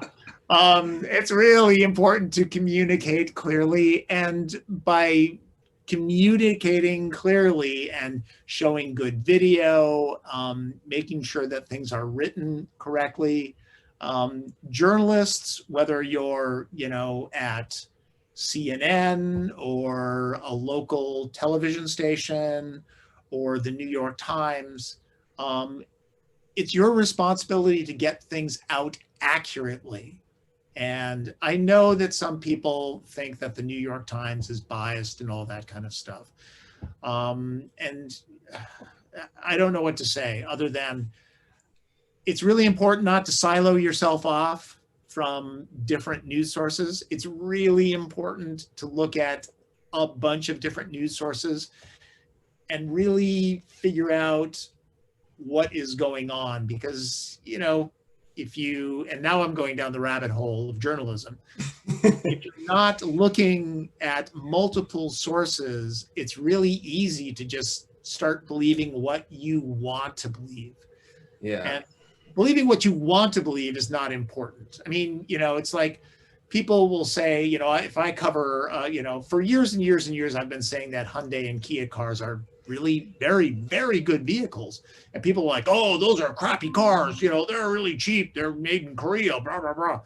It's really important to communicate clearly, and by communicating clearly and showing good video, making sure that things are written correctly. Journalists, whether you're, at CNN or a local television station or the New York Times, it's your responsibility to get things out accurately. And I know that some people think that the New York Times is biased and all that kind of stuff. And I don't know what to say other than it's really important not to silo yourself off from different news sources. It's really important to look at a bunch of different news sources and really figure out what is going on, because, and now I'm going down the rabbit hole of journalism. If you're not looking at multiple sources, it's really easy to just start believing what you want to believe. Yeah. And believing what you want to believe is not important. I mean, it's like people will say, if I cover, for years and years and years, I've been saying that Hyundai and Kia cars are really very, very good vehicles. And people are like, oh, those are crappy cars. They're really cheap. They're made in Korea, blah, blah, blah.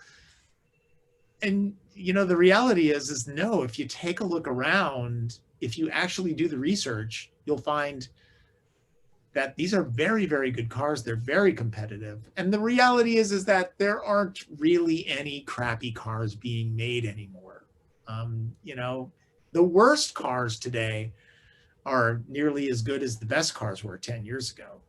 And, the reality is no, if you take a look around, if you actually do the research, you'll find that these are very, very good cars. They're very competitive. And the reality is that there aren't really any crappy cars being made anymore. The worst cars today are nearly as good as the best cars were 10 years ago.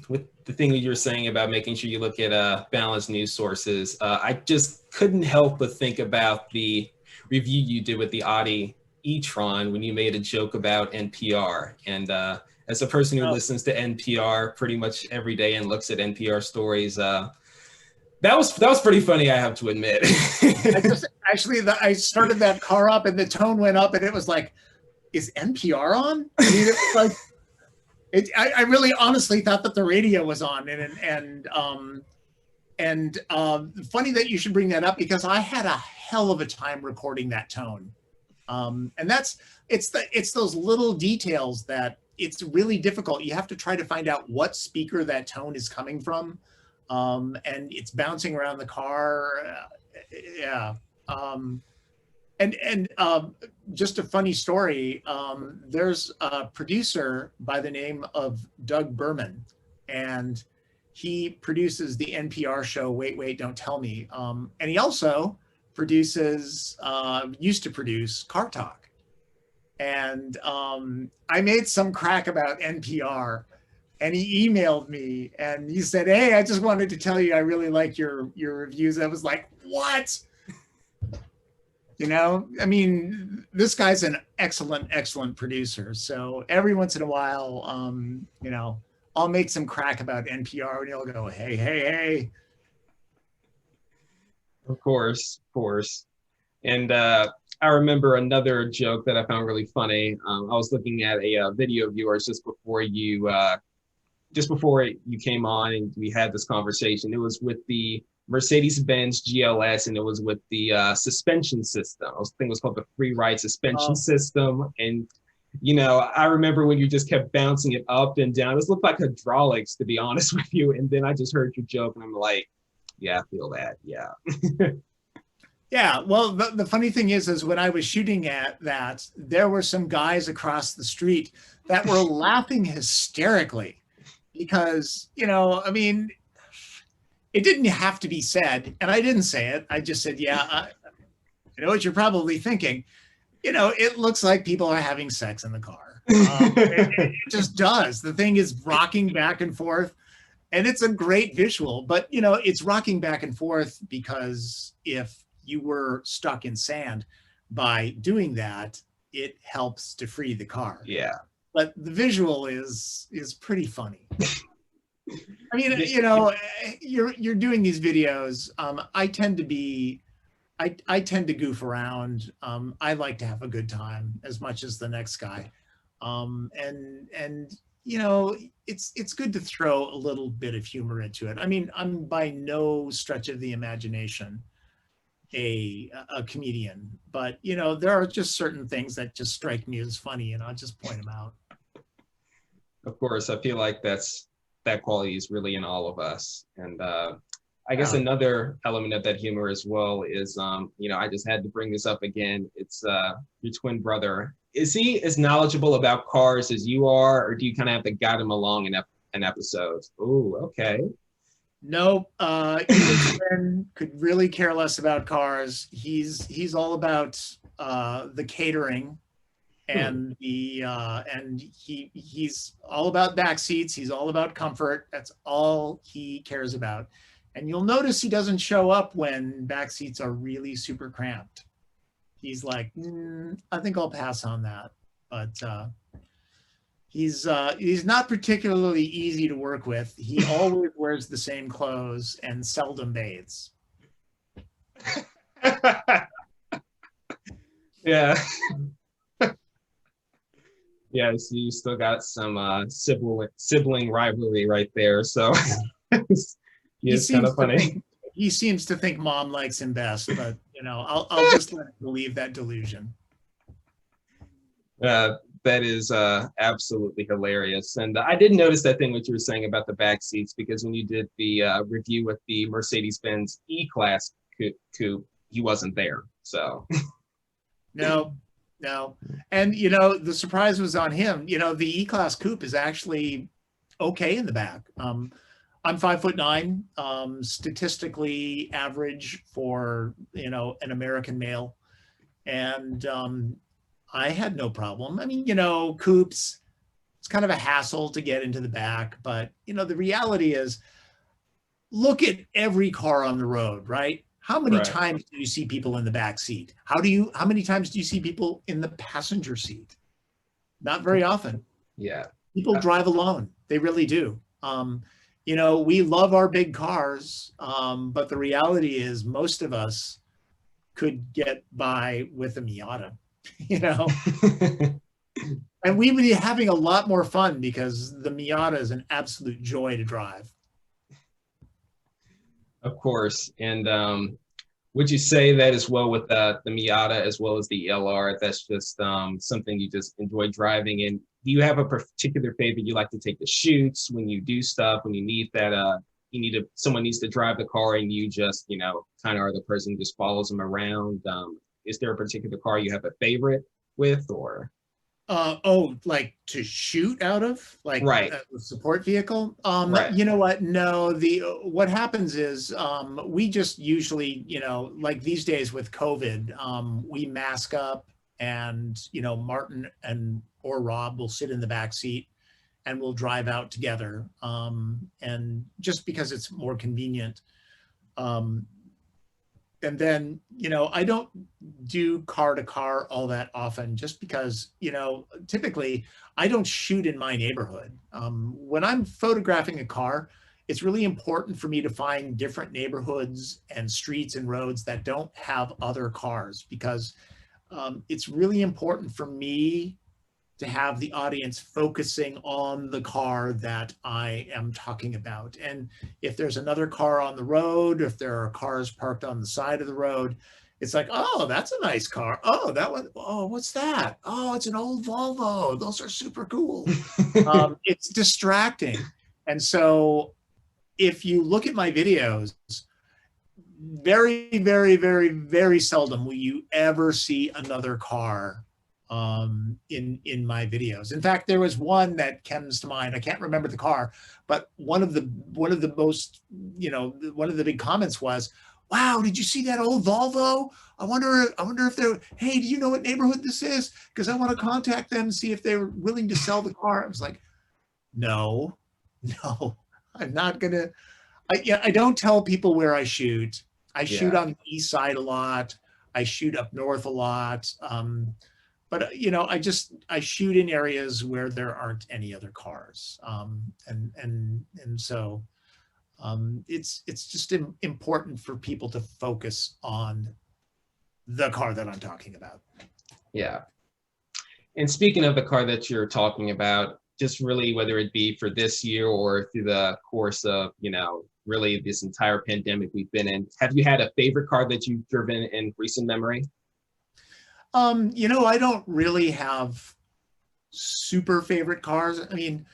With the thing that you're saying about making sure you look at balanced news sources, I just couldn't help but think about the review you did with the Audi e-tron when you made a joke about NPR. And as a person who listens to NPR pretty much every day and looks at NPR stories, that was pretty funny, I have to admit. I started that car up and the tone went up and it was like, is NPR on? I mean, it was like, I really honestly thought that the radio was on, and funny that you should bring that up, because I had a hell of a time recording that tone, and it's those little details that it's really difficult. You have to try to find out what speaker that tone is coming from, and it's bouncing around the car, yeah. And just a funny story, there's a producer by the name of Doug Berman, and he produces the NPR show, Wait, Wait, Don't Tell Me. And he also used to produce Car Talk. And I made some crack about NPR, and he emailed me and he said, hey, I just wanted to tell you I really like your reviews. I was like, what? I mean, this guy's an excellent producer. So every once in a while, I'll make some crack about NPR and he'll go, hey. Of course. And I remember another joke that I found really funny. I was looking at a video of yours just before you came on and we had this conversation. It was with the Mercedes-Benz GLS, and it was with the suspension system. I think it was called the free ride suspension system. And I remember when you just kept bouncing it up and down. This looked like hydraulics, to be honest with you. And then I just heard your joke and I'm like, yeah, I feel that. Yeah. Yeah, well, the funny thing is when I was shooting at that, there were some guys across the street that were laughing hysterically because, I mean, it didn't have to be said, and I didn't say it. I just said, yeah, I know what you're probably thinking. It looks like people are having sex in the car. It just does. The thing is rocking back and forth, and it's a great visual, but, it's rocking back and forth because if you were stuck in sand, by doing that, it helps to free the car. Yeah. But the visual is pretty funny. I mean, you're doing these videos. I tend to goof around. I like to have a good time as much as the next guy. And it's good to throw a little bit of humor into it. I mean, I'm by no stretch of the imagination a comedian, but there are just certain things that just strike me as funny, and I'll just point them out. Of course, I feel like that quality is really in all of us. And I guess another element of that humor as well is, I just had to bring this up again. It's your twin brother. Is he as knowledgeable about cars as you are, or do you kind of have to guide him along in episodes? Oh, okay. No, Ethan could really care less about cars. He's all about the catering, and he's all about back seats. He's all about comfort. That's all he cares about. And you'll notice he doesn't show up when back seats are really super cramped. He's like, I think I'll pass on that. But he's not particularly easy to work with. He always wears the same clothes and seldom bathes. Yeah. Yeah, so you still got some sibling rivalry right there. So it's kind of funny. He seems to think mom likes him best, but I'll just let him believe that delusion. That is absolutely hilarious. And I did notice that thing what you were saying about the back seats, because when you did the review with the Mercedes-Benz E-Class coupe, he wasn't there. So no. And the surprise was on him. The E-Class coupe is actually okay in the back. I'm 5'9", statistically average for an American male, and I had no problem. I mean, coupes, it's kind of a hassle to get into the back, but the reality is, look at every car on the road, right? How many times do you see people in the back seat? How many times do you see people in the passenger seat? Not very often. Yeah. People drive alone. They really do. We love our big cars, but the reality is most of us could get by with a Miata, and we would be having a lot more fun because the Miata is an absolute joy to drive. Of course. And would you say that as well with the Miata as well as the LR, that's just something you just enjoy driving? And do you have a particular favorite you like to take the shoots when you do stuff, when you need that, someone needs to drive the car and you just, kind of are the person who just follows them around? Is there a particular car you have a favorite with, or? Like to shoot out of, like a support vehicle? Right. You know what? No, what happens is we just usually, like these days with COVID, we mask up, and Martin or Rob will sit in the back seat and we'll drive out together. And just because it's more convenient. And then, I don't do car to car all that often, just because, typically I don't shoot in my neighborhood. When I'm photographing a car, it's really important for me to find different neighborhoods and streets and roads that don't have other cars, because it's really important for me to have the audience focusing on the car that I am talking about. And if there's another car on the road, if there are cars parked on the side of the road, it's like, oh, that's a nice car. Oh, that one. Oh, what's that? Oh, it's an old Volvo. Those are super cool. It's distracting. And so if you look at my videos, very, very, very, very seldom will you ever see another car in my videos. In fact, there was one that comes to mind. I can't remember the car, but one of the most, one of the big comments was, "Wow, did you see that old Volvo? I wonder if they're, hey, do you know what neighborhood this is? Because I want to contact them and see if they're willing to sell the car." I was like, no, I'm not gonna. I don't tell people where I shoot. I shoot on the east side a lot. I shoot up north a lot. But I shoot in areas where there aren't any other cars. And so it's just important for people to focus on the car that I'm talking about. Yeah. And speaking of the car that you're talking about, just really whether it be for this year or through the course of, really this entire pandemic we've been in, have you had a favorite car that you've driven in recent memory? I don't really have super favorite cars. I mean,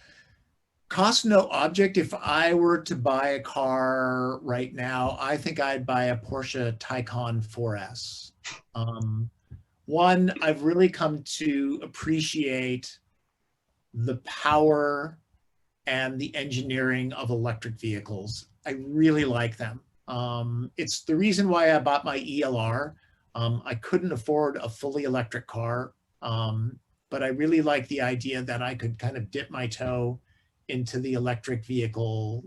cost no object. If I were to buy a car right now, I think I'd buy a Porsche Taycan 4S. One, I've really come to appreciate the power and the engineering of electric vehicles. I really like them. It's the reason why I bought my ELR. I couldn't afford a fully electric car, but I really like the idea that I could kind of dip my toe into the electric vehicle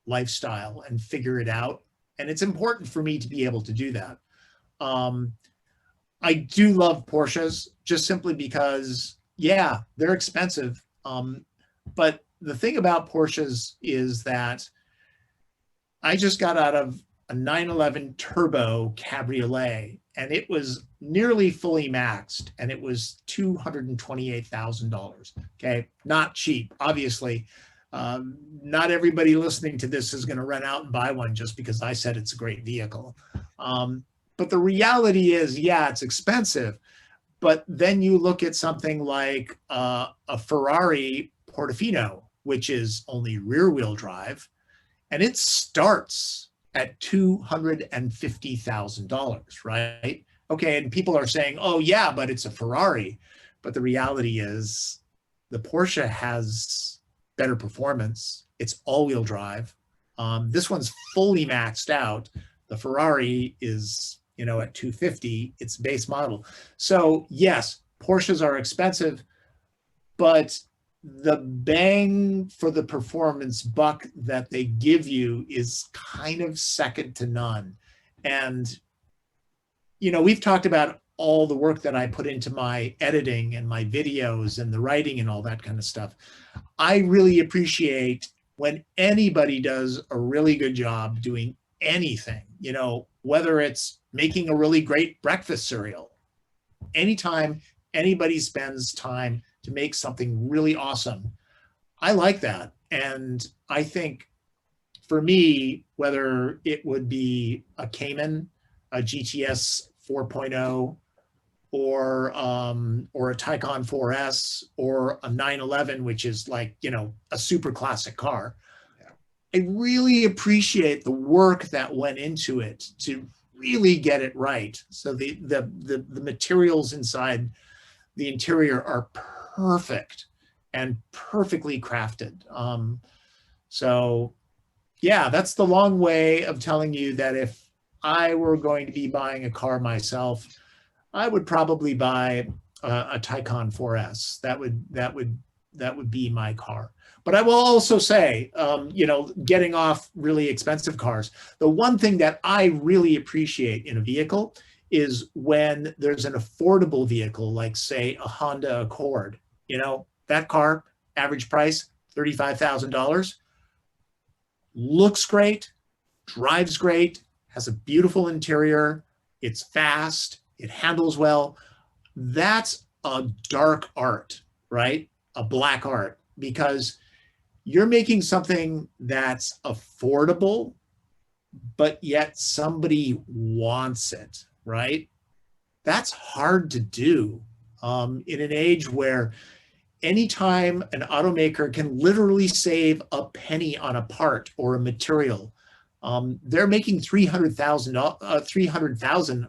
lifestyle and figure it out. And it's important for me to be able to do that. I do love Porsches just simply because, yeah, they're expensive. But the thing about Porsches is that I just got out of a 911 Turbo Cabriolet, and it was nearly fully maxed, and it was $228,000. Okay, not cheap. Obviously, not everybody listening to this is going to run out and buy one just because I said it's a great vehicle. But the reality is, yeah, it's expensive. But then you look at something like a Ferrari Portofino, which is only rear-wheel drive, and it starts at $250,000, right? Okay, and people are saying, oh yeah, but it's a Ferrari. But the reality is the Porsche has better performance. It's all-wheel drive. This one's fully maxed out. The Ferrari is, at 250, it's base model. So yes, Porsches are expensive, but the bang for the performance buck that they give you is kind of second to none. And, we've talked about all the work that I put into my editing and my videos and the writing and all that kind of stuff. I really appreciate when anybody does a really good job doing anything, whether it's making a really great breakfast cereal. Anytime anybody spends time to make something really awesome, I like that. And I think for me, whether it would be a Cayman, a GTS 4.0, or a Taycan 4S, or a 911, which is like, a super classic car, I really appreciate the work that went into it to really get it right. So the materials inside the interior are perfect and perfectly crafted. So yeah, that's the long way of telling you that if I were going to be buying a car myself, I would probably buy a Taycan 4S. That would be my car. But I will also say, getting off really expensive cars, the one thing that I really appreciate in a vehicle is when there's an affordable vehicle, like say a Honda Accord. That car, average price, $35,000, looks great, drives great, has a beautiful interior, it's fast, it handles well. That's a dark art, right? A black art, because you're making something that's affordable, but yet somebody wants it. right? That's hard to do in an age where anytime an automaker can literally save a penny on a part or a material, they're making 300,000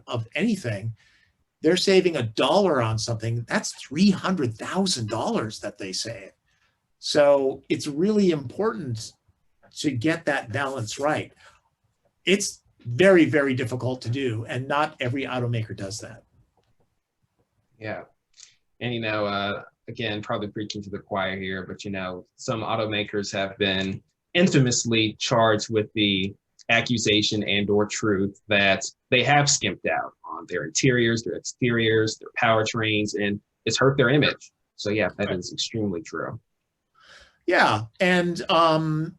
of anything. They're saving $1 on something. That's $300,000 that they save. So it's really important to get that balance right. It's very, very difficult to do, and not every automaker does that. Yeah. And, again, probably preaching to the choir here, but, some automakers have been infamously charged with the accusation and or truth that they have skimped out on their interiors, their exteriors, their powertrains, and it's hurt their image. So yeah, that is extremely true. Yeah. And, I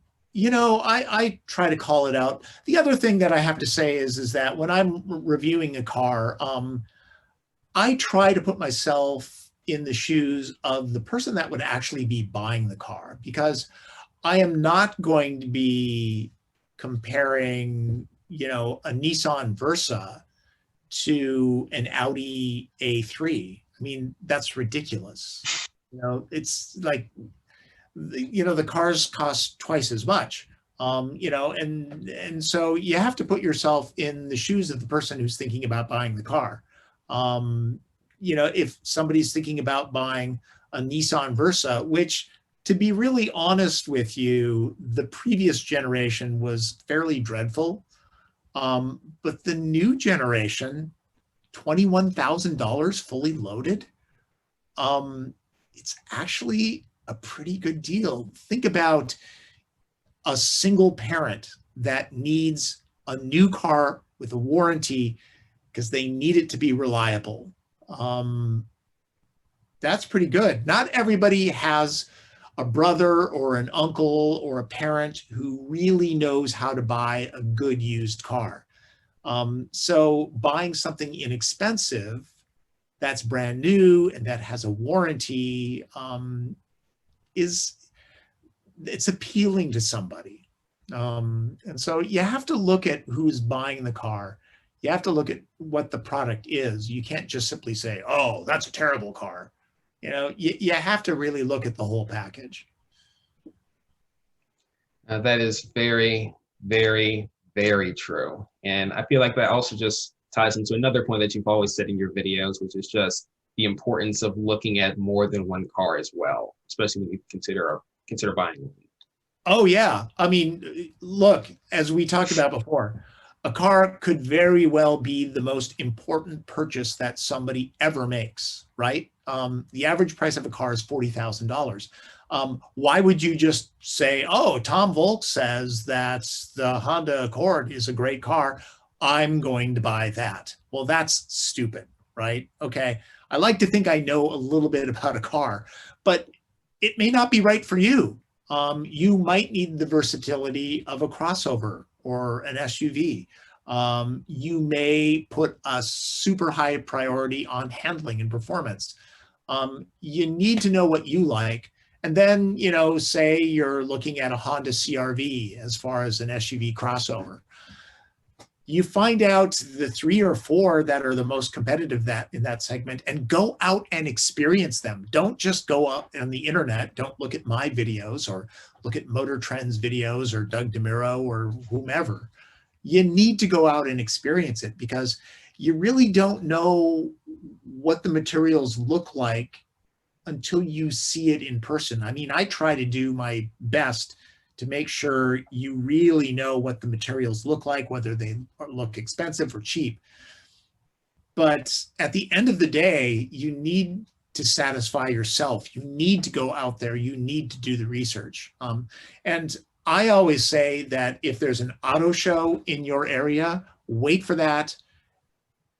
try to call it out. The other thing that I have to say is that when I'm reviewing a car, I try to put myself in the shoes of the person that would actually be buying the car, because I am not going to be comparing, a Nissan Versa to an Audi A3. I mean, that's ridiculous. It's like, the cars cost twice as much. And so you have to put yourself in the shoes of the person who's thinking about buying the car. If somebody's thinking about buying a Nissan Versa, which, to be really honest with you, the previous generation was fairly dreadful. But the new generation, $21,000 fully loaded, it's actually a pretty good deal. Think about a single parent that needs a new car with a warranty because they need it to be reliable. That's pretty good. Not everybody has a brother or an uncle or a parent who really knows how to buy a good used car. So buying something inexpensive that's brand new and that has a warranty it's appealing to somebody. And so you have to look at who's buying the car. You have to look at what the product is. You can't just simply say, oh, that's a terrible car. You have to really look at the whole package. That is very, very, very true. And I feel like that also just ties into another point that you've always said in your videos, which is just the importance of looking at more than one car as well, especially when you consider buying one. Oh, yeah. I mean, look, as we talked about before, a car could very well be the most important purchase that somebody ever makes, right? The average price of a car is $40,000. Why would you just say, oh, Tom Voelk says that the Honda Accord is a great car, I'm going to buy that? Well, that's stupid, right? Okay. I like to think I know a little bit about a car, but it may not be right for you. You might need the versatility of a crossover or an SUV. You may put a super high priority on handling and performance. You need to know what you like. And then, say you're looking at a Honda CR-V as far as an SUV crossover. You find out the 3 or 4 that are the most competitive in that segment and go out and experience them. Don't just go up on the internet. Don't look at my videos or look at Motor Trend's videos or Doug DeMuro or whomever. You need to go out and experience it, because you really don't know what the materials look like until you see it in person. I mean, I try to do my best to make sure you really know what the materials look like, whether they look expensive or cheap. But at the end of the day, you need to satisfy yourself. You need to go out there. You need to do the research. And I always say that if there's an auto show in your area, wait for that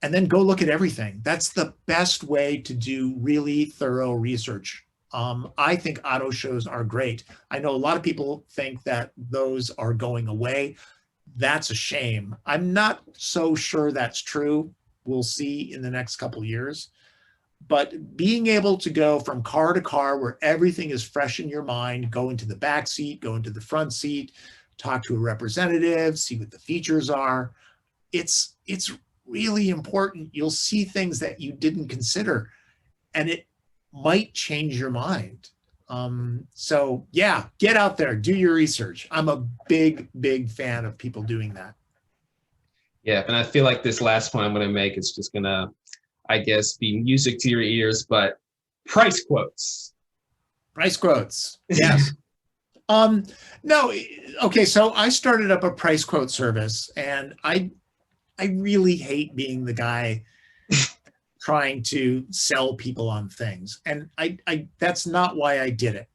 and then go look at everything. That's the best way to do really thorough research. I think auto shows are great. I know a lot of people think that those are going away. That's a shame. I'm not so sure that's true. We'll see in the next couple of years. But being able to go from car to car where everything is fresh in your mind, go into the back seat, go into the front seat, talk to a representative, see what the features are. It's really important. You'll see things that you didn't consider, and it might change your mind. So yeah, get out there, do your research. I'm a big, big fan of people doing that. Yeah, and I feel like this last point I'm going to make is just going to, I guess, be music to your ears, but price quotes. Price quotes, yes. No, okay, so I started up a price quote service, and I really hate being the guy trying to sell people on things. And I that's not why I did it.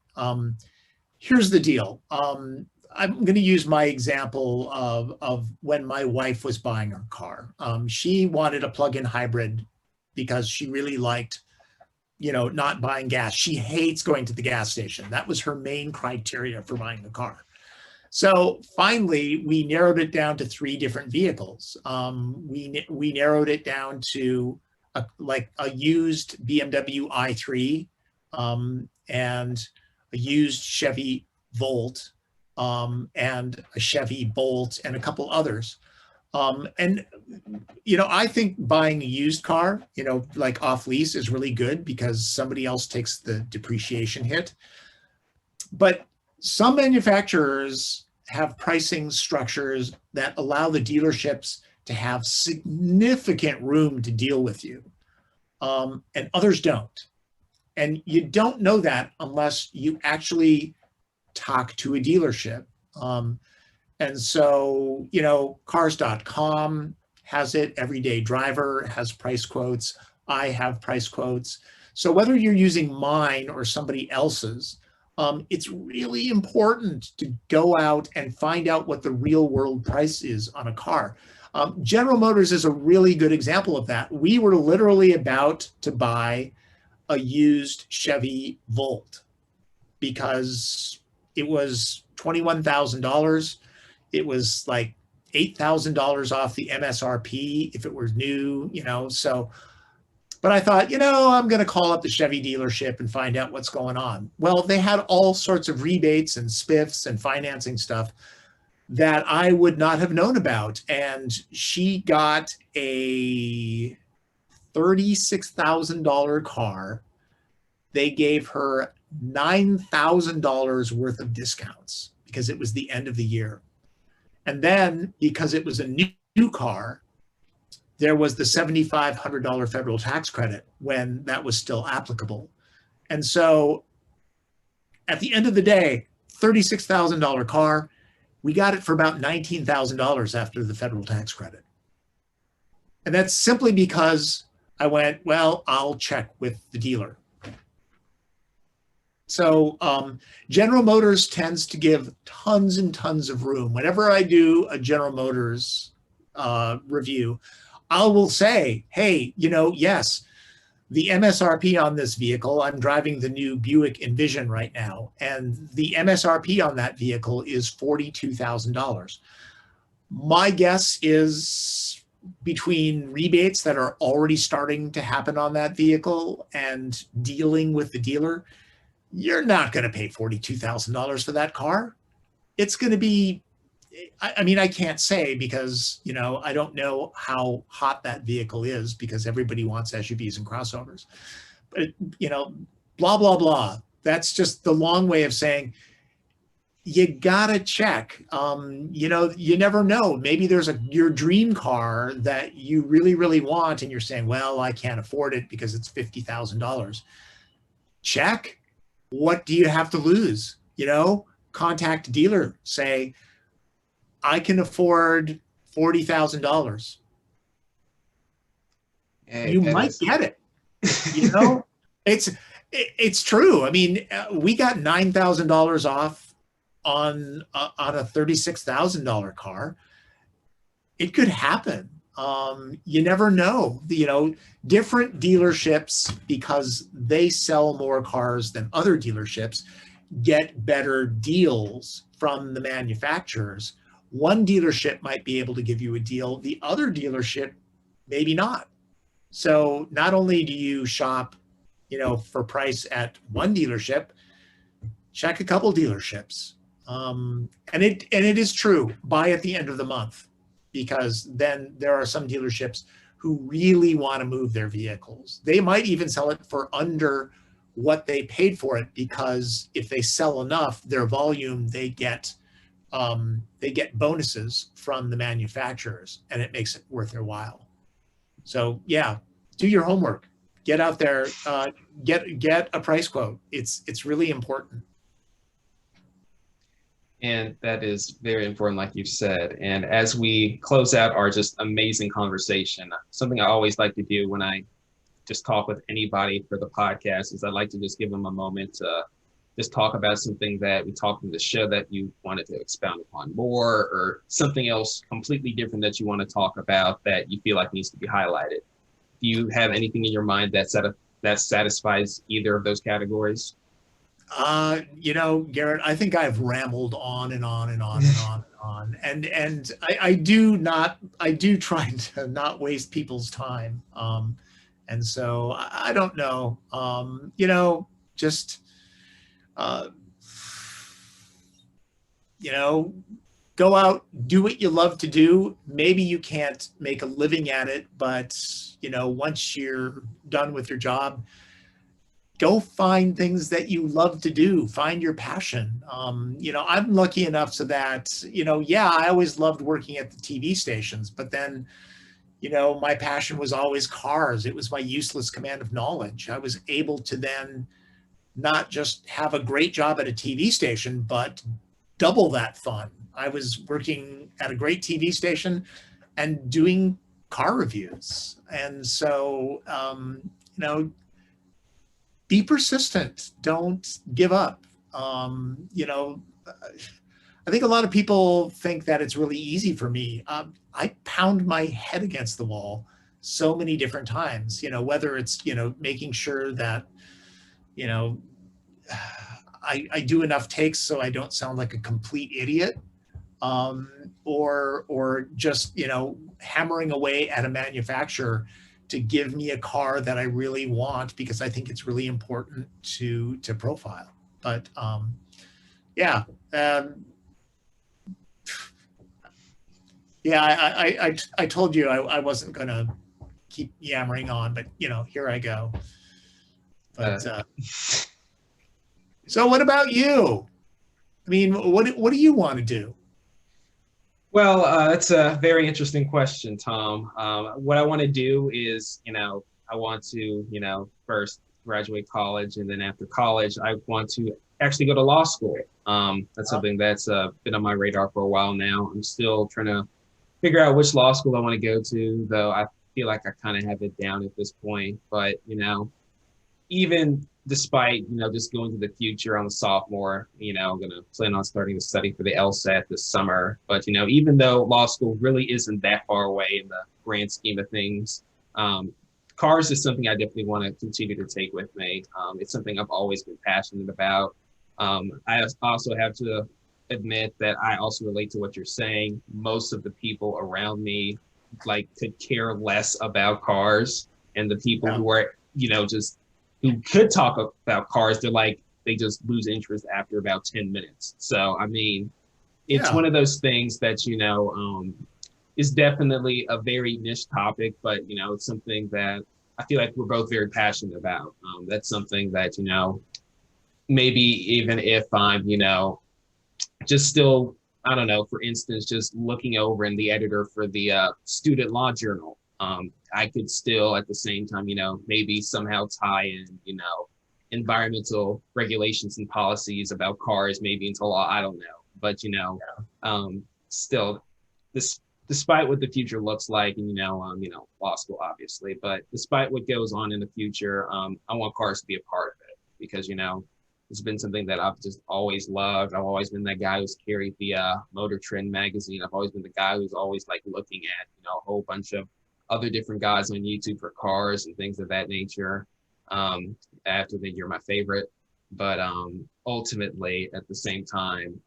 Here's the deal. I'm going to use my example of when my wife was buying her car. She wanted a plug-in hybrid because she really liked, not buying gas. She hates going to the gas station. That was her main criteria for buying a car. So finally, we narrowed it down to 3 different vehicles. We narrowed it down to a used BMW i3 and a used Chevy Volt and a Chevy Bolt and a couple others. And I think buying a used car, like off lease is really good because somebody else takes the depreciation hit. But some manufacturers have pricing structures that allow the dealerships to have significant room to deal with you, and others don't. And you don't know that unless you actually talk to a dealership. And so, cars.com has it. Everyday Driver has price quotes. I have price quotes. So whether you're using mine or somebody else's, it's really important to go out and find out what the real world price is on a car. General Motors is a really good example of that. We were literally about to buy a used Chevy Volt because it was $21,000. It was like $8,000 off the MSRP if it were new, so. But I thought, I'm going to call up the Chevy dealership and find out what's going on. Well, they had all sorts of rebates and spiffs and financing stuff that I would not have known about. And she got a $36,000 car. They gave her $9,000 worth of discounts because it was the end of the year. And then because it was a new car, there was the $7,500 federal tax credit when that was still applicable. And so at the end of the day, $36,000 car, we got it for about $19,000 after the federal tax credit. And that's simply because I went, well, I'll check with the dealer. So General Motors tends to give tons and tons of room. Whenever I do a General Motors review, I will say, hey, yes, the MSRP on this vehicle, I'm driving the new Buick Envision right now, and the MSRP on that vehicle is $42,000. My guess is between rebates that are already starting to happen on that vehicle and dealing with the dealer, you're not going to pay $42,000 for that car. It's going to be, I can't say because, I don't know how hot that vehicle is because everybody wants SUVs and crossovers. But, blah, blah, blah. That's just the long way of saying you got to check. You never know. Maybe there's your dream car that you really, really want and you're saying, well, I can't afford it because it's $50,000. Check. What do you have to lose? Contact a dealer. Say, I can afford $40,000. You might get it. It's true. I mean, we got $9,000 off on a $36,000 car. It could happen. You never know. Different dealerships, because they sell more cars than other dealerships, get better deals from the manufacturers. One dealership might be able to give you a deal. The other dealership, maybe not. So not only do you shop, for price at one dealership, check a couple dealerships. And it is true, buy at the end of the month, because then there are some dealerships who really want to move their vehicles. They might even sell it for under what they paid for it, because if they sell enough, their volume, they get bonuses from the manufacturers, and it makes it worth their while. So yeah, do your homework. Get out there, get a price quote. It's really important. And that is very important, like you've said. And as we close out our just amazing conversation, something I always like to do when I just talk with anybody for the podcast is I like to just give them a moment to just talk about something that we talked in the show that you wanted to expound upon more, or something else completely different that you want to talk about that you feel like needs to be highlighted. Do you have anything in your mind that satisfies either of those categories? Garrett, I think I've rambled on and on and on and on and on. And I do try to not waste people's time. And so I don't know, just, go out, do what you love to do. Maybe you can't make a living at it, but, once you're done with your job, go find things that you love to do. Find your passion. I'm lucky enough so that, I always loved working at the TV stations, but then, my passion was always cars. It was my useless command of knowledge. I was able to then not just have a great job at a TV station, but double that fun. I was working at a great TV station and doing car reviews. And so, be persistent. Don't give up. I think a lot of people think that it's really easy for me. I pound my head against the wall so many different times, whether it's, making sure that, I do enough takes so I don't sound like a complete idiot, or just, hammering away at a manufacturer to give me a car that I really want, because I think it's really important to profile. But I told you I wasn't gonna keep yammering on, but here I go. But so what about you? I mean, what do you want to do? Well, that's a very interesting question, Tom. What I want to do is, I want to, first graduate college, and then after college, I want to actually go to law school. That's something that's been on my radar for a while now. I'm still trying to figure out which law school I want to go to, though I feel like I kind of have it down at this point. But, even despite, just going to the future, I'm a sophomore, I'm going to plan on starting to study for the LSAT this summer. But, even though law school really isn't that far away in the grand scheme of things, cars is something I definitely want to continue to take with me. It's something I've always been passionate about. I also have to admit that I also relate to what you're saying. Most of the people around me could care less about cars, and the people who are, who could talk about cars, they just lose interest after about 10 minutes. So, I mean, it's one of those things that, is definitely a very niche topic, but, it's something that I feel like we're both very passionate about. That's something that, maybe even if I'm, just still, I don't know, for instance, just looking over in the editor for the student law journal, I could still at the same time, maybe somehow tie in, environmental regulations and policies about cars, maybe into law, I don't know. But, still, despite what the future looks like, and, law school, obviously, but despite what goes on in the future, I want cars to be a part of it, because, it's been something that I've just always loved. I've always been that guy who's carried the Motor Trend magazine. I've always been the guy who's always looking at, a whole bunch of other different guys on YouTube for cars and things of that nature. After that, you're my favorite. But ultimately, at the same time,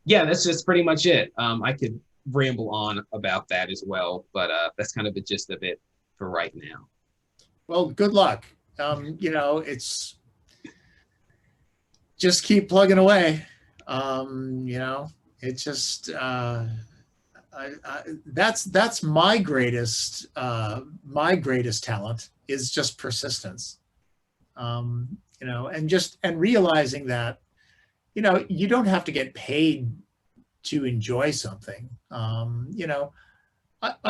that's just pretty much it. I could ramble on about that as well, but that's kind of the gist of it for right now. Well, good luck. It's just keep plugging away. It's just That's my greatest talent is just persistence. And realizing that, you don't have to get paid to enjoy something. I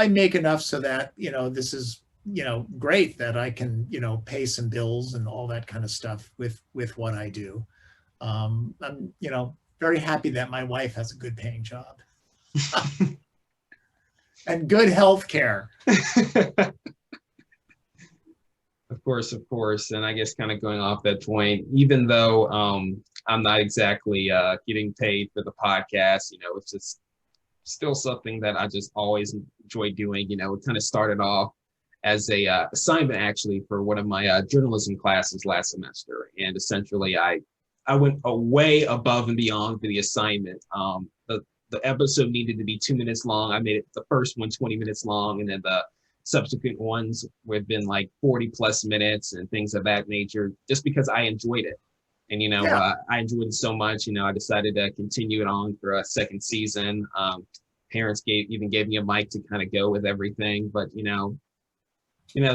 make enough so that, this is, great that I can, pay some bills and all that kind of stuff with what I do. I'm, very happy that my wife has a good paying job and good health care. Of course. And I guess kind of going off that point, even though I'm not exactly getting paid for the podcast, it's just still something that I just always enjoy doing. It kind of started off as a assignment actually for one of my journalism classes last semester. And essentially I went way above and beyond for the assignment. The episode needed to be 2 minutes long. I made it the first one 20 minutes long, and then the subsequent ones would have been like 40 plus minutes and things of that nature, just because I enjoyed it. And, I enjoyed it so much, I decided to continue it on for a second season. Parents even gave me a mic to kind of go with everything. But,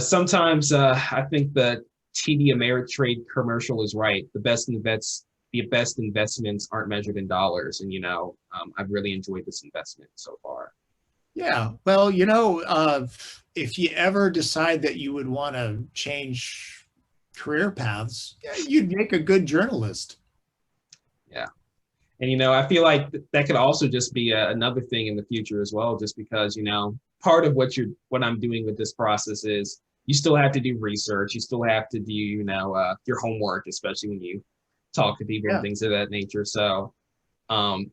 sometimes I think the TD Ameritrade commercial is right. The best investments aren't measured in dollars. And, I've really enjoyed this investment so far. Yeah. Well, if you ever decide that you would want to change career paths, you'd make a good journalist. Yeah. And, I feel like that could also just be another thing in the future as well, just because, part of what I'm doing with this process is you still have to do research. You still have to do, your homework, especially when you talk to people and things of that nature. So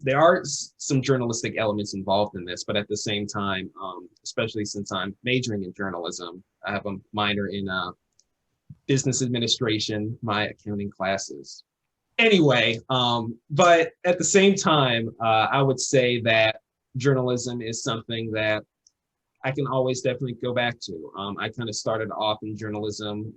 there are some journalistic elements involved in this, but at the same time, especially since I'm majoring in journalism, I have a minor in business administration, my accounting classes. Anyway, but at the same time, I would say that journalism is something that I can always definitely go back to. I kind of started off in journalism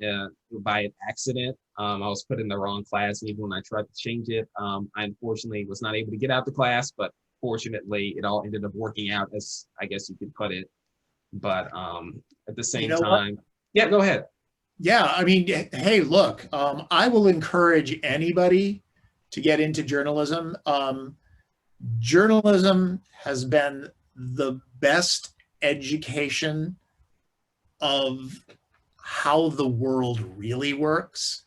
by an accident. I was put in the wrong class, and even when I tried to change it, I unfortunately was not able to get out the class, but fortunately it all ended up working out, as I guess you could put it. But at the same time, yeah, go ahead. Yeah, I mean, hey, look, I will encourage anybody to get into journalism. Journalism has been the best education of how the world really works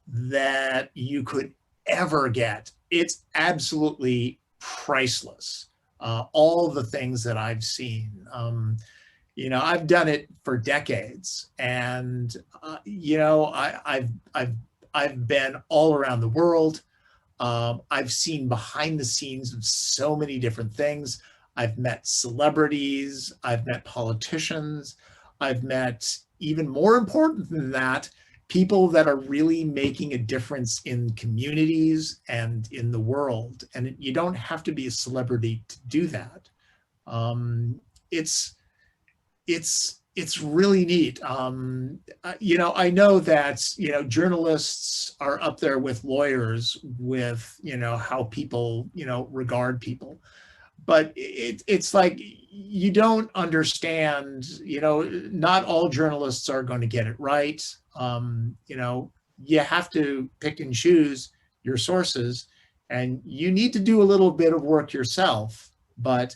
that you could ever get. It's absolutely priceless. All the things that I've seen. I've done it for decades, and I've been all around the world. I've seen behind the scenes of so many different things. I've met celebrities, I've met politicians, I've met, even more important than that, people that are really making a difference in communities and in the world. And you don't have to be a celebrity to do that. It's really neat. I know that, journalists are up there with lawyers with, how people, regard people. But it's like, you don't understand, not all journalists are going to get it right. You have to pick and choose your sources, and you need to do a little bit of work yourself. But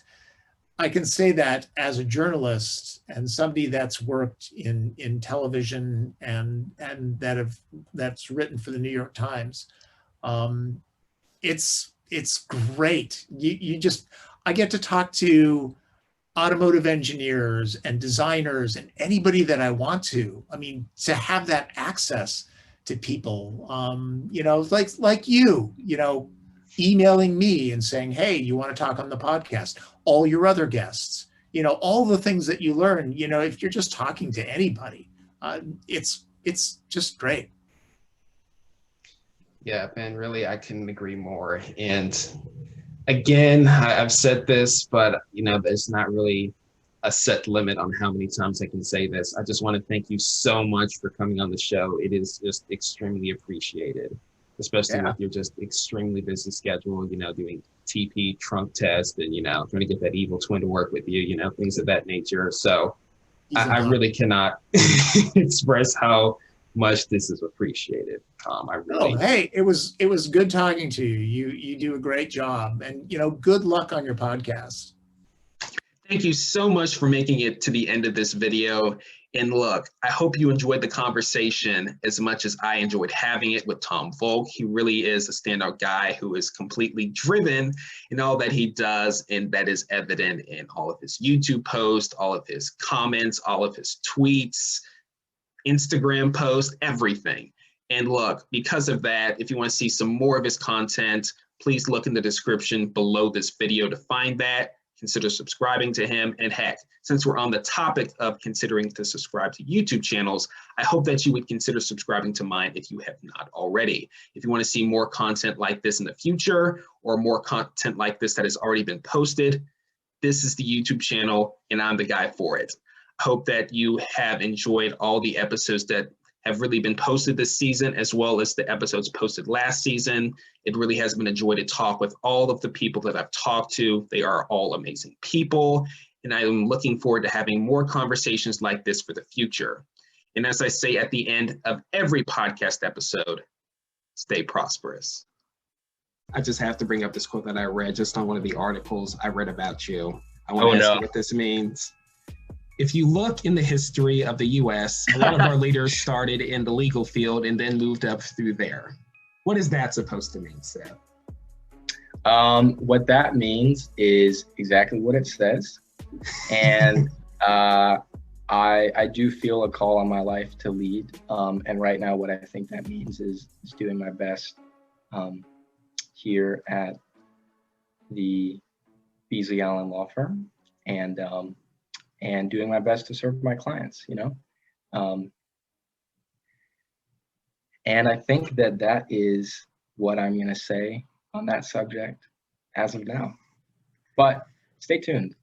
I can say that as a journalist and somebody that's worked in television and that's written for the New York Times, it's great. I get to talk to automotive engineers and designers and anybody that I want to. I mean, to have that access to people, like you, emailing me and saying, hey, you want to talk on the podcast? All your other guests, all the things that you learn, if you're just talking to anybody, it's just great. Yeah, Ben, really, I couldn't agree more. And again, I've said this, but there's not really a set limit on how many times I can say this. I just want to thank you so much for coming on the show. It is just extremely appreciated. especially Yeah. with your just extremely busy schedule, you know, doing TP trunk test and, you know, trying to get that evil twin to work with you, you know, things of that nature. So I really cannot express how much this is appreciated. I really. Oh, hey, it was good talking to you. You do a great job, and you know, good luck on your podcast. Thank you so much for making it to the end of this video. And look, I hope you enjoyed the conversation as much as I enjoyed having it with Tom Voelk. He really is a standout guy who is completely driven in all that he does, and that is evident in all of his YouTube posts, all of his comments, all of his tweets, Instagram posts, everything. And look, because of that, if you want to see some more of his content, please look in the description below this video to find that. Consider subscribing to him. And heck, since we're on the topic of considering to subscribe to YouTube channels, I hope that you would consider subscribing to mine if you have not already. If you want to see more content like this in the future, or more content like this that has already been posted, this is the YouTube channel and I'm the guy for it. I hope that you have enjoyed all the episodes that have really been posted this season, as well as the episodes posted last season. It really has been a joy to talk with all of the people that I've talked to. They are all amazing people, and I am looking forward to having more conversations like this for the future. And as I say at the end of every podcast episode, stay prosperous. I just have to bring up this quote that I read just on one of the articles I read about you. I want to ask you what this means. If you look in the history of the US, a lot of our leaders started in the legal field and then moved up through there. What is that supposed to mean, Seth? What that means is exactly what it says. And I do feel a call on my life to lead. And right now, what I think that means is doing my best here at the Beasley Allen Law Firm, and doing my best to serve my clients, you know? And I think that is what I'm gonna say on that subject as of now. But stay tuned.